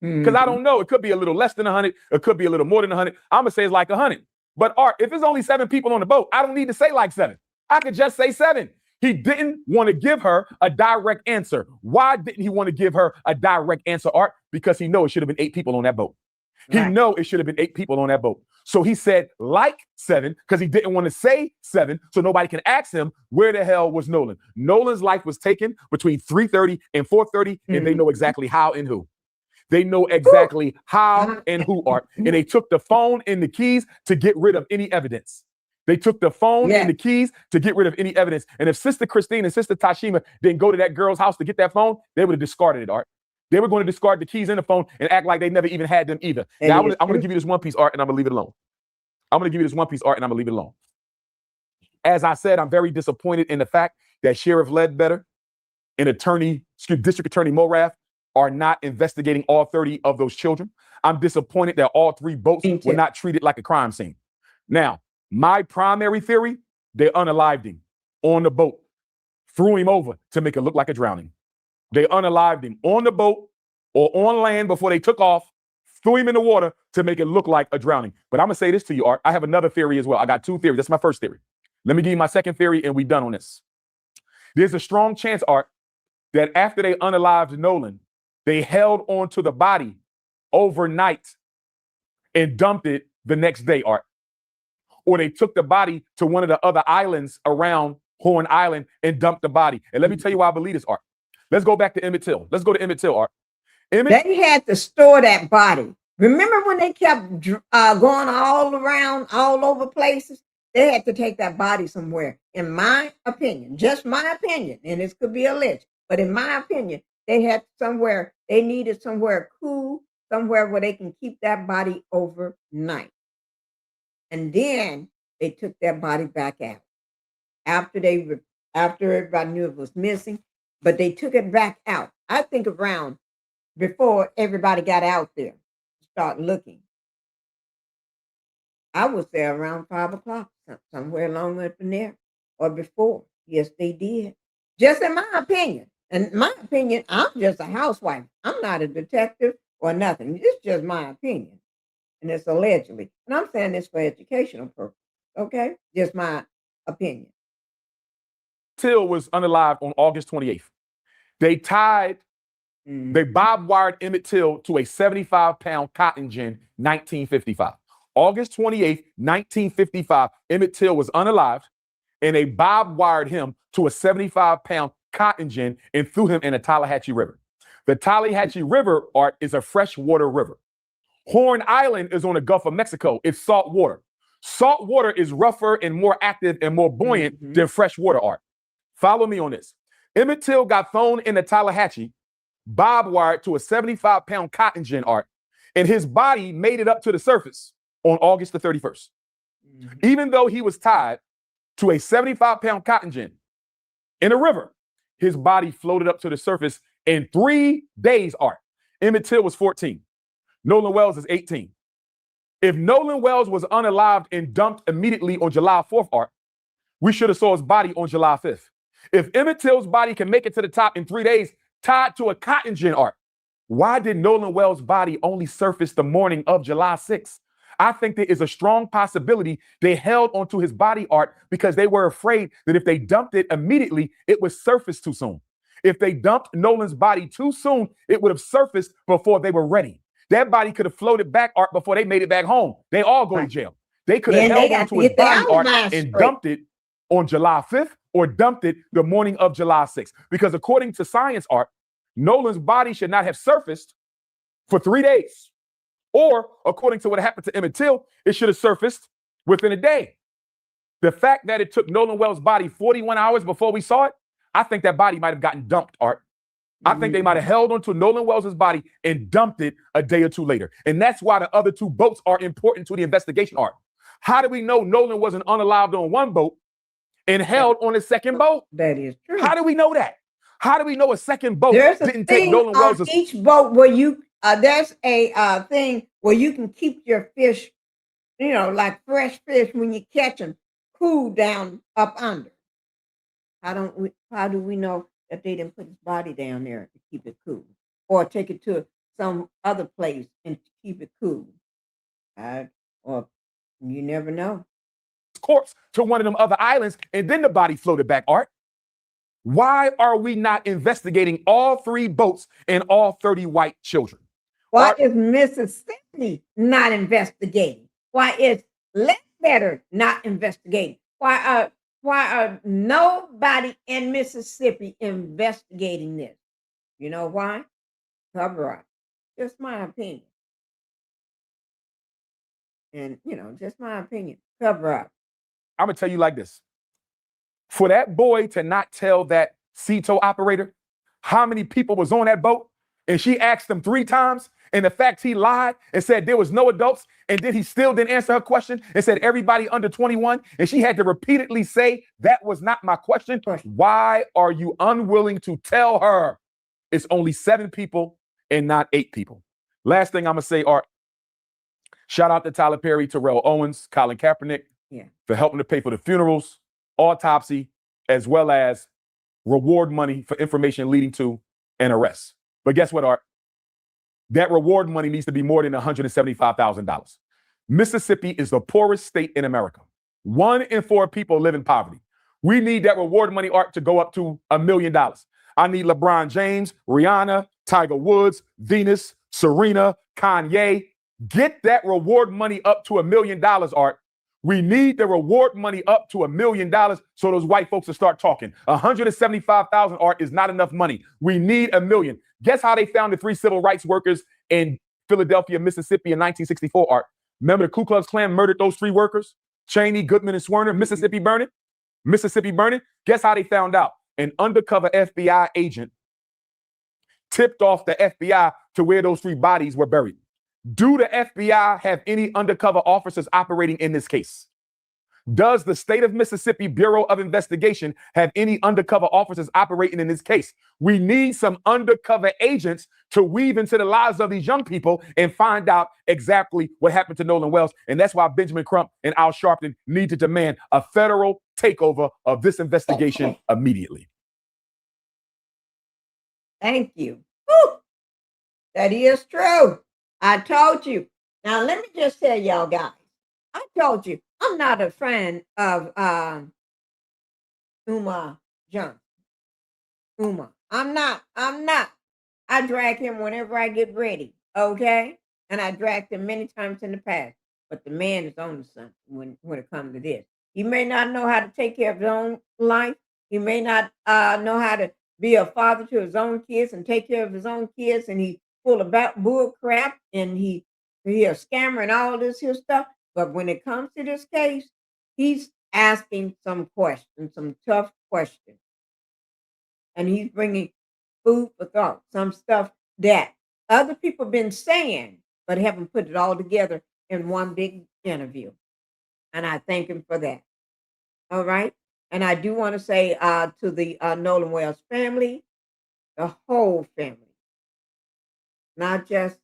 Because I don't know. It could be a little less than 100. It could be a little more than 100. I'm gonna say it's like 100. But Art, if it's only 7 people on the boat, I don't need to say like 7. I could just say 7. He didn't want to give her a direct answer. Why didn't he want to give her a direct answer, Art? Because he knows it should have been 8 people on that boat. He know it should have been 8 people on that boat. So he said like 7 because he didn't want to say 7 so nobody can ask him where the hell was Nolan. Nolan's life was taken between 3:30 and 4:30, and they know exactly how and who. They know exactly how and who, Art. And they took the phone and the keys to get rid of any evidence. They took the phone and the keys to get rid of any evidence. And if Sister Christine and Sister Tashima didn't go to that girl's house to get that phone, they would have discarded it, Art. They were going to discard the keys in the phone and act like they never even had them either. Now, I'm going to give you this one piece, Art, and I'm going to leave it alone. I'm going to give you this one piece, Art, and I'm going to leave it alone. As I said, I'm very disappointed in the fact that Sheriff Ledbetter and District Attorney Morath are not investigating all 30 of those children. I'm disappointed that all 3 boats were not treated like a crime scene. Now, my primary theory, they unalived him on the boat, threw him over to make it look like a drowning. They unalived him on the boat or on land before they took off, threw him in the water to make it look like a drowning. But I'm going to say this to you, Art. I have another theory as well. I got 2 theories. That's my first theory. Let me give you my second theory and we're done on this. There's a strong chance, Art, that after they unalived Nolan, they held on to the body overnight and dumped it the next day, Art. Or they took the body to one of the other islands around Horn Island and dumped the body. And let me tell you why I believe this, Art. Let's go back to Emmett Till. Let's go to Emmett Till, Art. They had to store that body. Remember when they kept going all around, all over places? They had to take that body somewhere. In my opinion, just my opinion, and this could be alleged, but in my opinion, they had somewhere, they needed somewhere cool, somewhere where they can keep that body overnight. And then they took that body back out. After everybody knew it was missing, but they took it back out. I think around before everybody got out there to start looking. I was there around 5 o'clock, somewhere along up in there, or before. Yes, they did. Just in my opinion. And my opinion, I'm just a housewife. I'm not a detective or nothing. It's just my opinion. And it's allegedly. And I'm saying this for educational purpose. Okay? Just my opinion. Till was unalived on August 28th. They barbed wired Emmett Till to a 75-pound cotton gin, 1955. August 28th, 1955, Emmett Till was unalived, and they barbed wired him to a 75-pound cotton gin and threw him in the Tallahatchie River. The Tallahatchie River, Art, is a freshwater river. Horn Island is on the Gulf of Mexico. It's salt water. Salt water is rougher and more active and more buoyant than freshwater, Art. Follow me on this. Emmett Till got thrown in the Tallahatchie, barbed wired to a 75-pound cotton gin, Art, and his body made it up to the surface on August the 31st. Even though he was tied to a 75-pound cotton gin in a river, his body floated up to the surface in 3 days, Art. Emmett Till was 14. Nolan Wells is 18. If Nolan Wells was unalived and dumped immediately on July 4th, Art, we should have saw his body on July 5th. If Emmett Till's body can make it to the top in 3 days, tied to a cotton gin, Art, why did Nolan Wells' body only surface the morning of July 6th? I think there is a strong possibility they held onto his body, Art, because they were afraid that if they dumped it immediately, it would surface too soon. If they dumped Nolan's body too soon, it would have surfaced before they were ready. That body could have floated back, Art, before they made it back home. They all go to jail. They could have held onto his body, Art, and dumped it on July 5th or dumped it the morning of July 6th. Because according to science, Art, Nolan's body should not have surfaced for 3 days. Or, according to what happened to Emmett Till, it should have surfaced within a day. The fact that it took Nolan Wells' body 41 hours before we saw it, I think that body might have gotten dumped, Art. I think they might have held onto Nolan Wells' body and dumped it a day or two later. And that's why the other two boats are important to the investigation, Art. How do we know Nolan wasn't unalived on one boat and held on a second boat? That is true. How do we know that? How do we know a second boat There's didn't take Nolan on Wells' each boat where you there's a thing where you can keep your fish, like fresh fish when you catch them, cool down up under. How do we know that they didn't put his body down there to keep it cool, or take it to some other place and keep it cool? Or you never know. corpse to one of them other islands, and then the body floated back, Art. Why are we not investigating all 3 boats and all 30 white children? Why is Mississippi not investigating? Why is Ledbetter not investigating? Why are nobody in Mississippi investigating this? You know why? Cover up. Just my opinion. And, just my opinion. Cover up. I'm going to tell you like this. For that boy to not tell that CETO operator how many people was on that boat, and she asked him 3 times, and the fact he lied and said there was no adults, and then he still didn't answer her question and said everybody under 21, and she had to repeatedly say that was not my question. Why are you unwilling to tell her it's only 7 people and not 8 people? Last thing I'm going to say, Art, shout out to Tyler Perry, Terrell Owens, Colin Kaepernick for helping to pay for the funerals, autopsy, as well as reward money for information leading to an arrest. But guess what, Art? That reward money needs to be more than $175,000. Mississippi is the poorest state in America. 1 in 4 people live in poverty. We need that reward money, Art, to go up to $1 million. I need LeBron James, Rihanna, Tiger Woods, Venus, Serena, Kanye. Get that reward money up to $1 million, Art. We need the reward money up to $1 million so those white folks will start talking. $175,000, Art, is not enough money. We need $1 million. Guess how they found the 3 civil rights workers in Philadelphia, Mississippi in 1964, Art? Remember the Ku Klux Klan murdered those 3 workers? Cheney, Goodman, and Swerner, Mississippi burning? Mississippi burning? Guess how they found out? An undercover FBI agent tipped off the FBI to where those 3 bodies were buried. Do the FBI have any undercover officers operating in this case? Does the state of Mississippi Bureau of Investigation have any undercover officers operating in this case? We need some undercover agents to weave into the lives of these young people and find out exactly what happened to Nolan Wells. And that's why Benjamin Crump and Al Sharpton need to demand a federal takeover of this investigation immediately. Thank you. Woo! That is true. I told you. Now, let me just tell y'all guys. I told you, I'm not a fan of Umar Johnson. Umar. I'm not. I drag him whenever I get ready, okay? And I dragged him many times in the past. But the man is on to something when it comes to this. He may not know how to take care of his own life. He may not know how to be a father to his own kids and take care of his own kids. And he's full of bull crap. And he a scammer and all this here stuff. But when it comes to this case, he's asking some questions, some tough questions. And he's bringing food for thought, some stuff that other people have been saying, but haven't put it all together in one big interview. And I thank him for that. All right. And I do want to say to the Nolan Wells family, the whole family, not just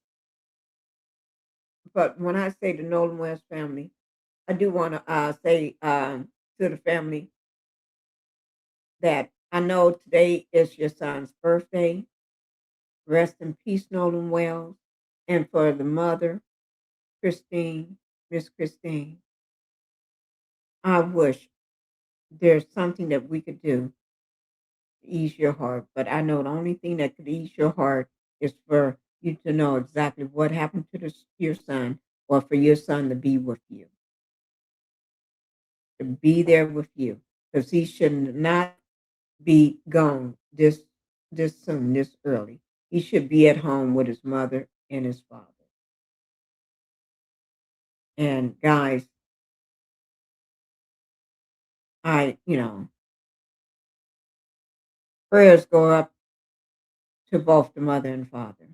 but when I say the Nolan West family, I do want to say to the family that I know today is your son's birthday. Rest in peace, Nolan Wells. And for the mother, Christine, Miss Christine, I wish there's something that we could do to ease your heart. But I know the only thing that could ease your heart is for you to know exactly what happened to your son, or for your son to be with you, to be there with you, because he should not be gone this soon, this early. He should be at home with his mother and his father. And guys, prayers go up to both the mother and father.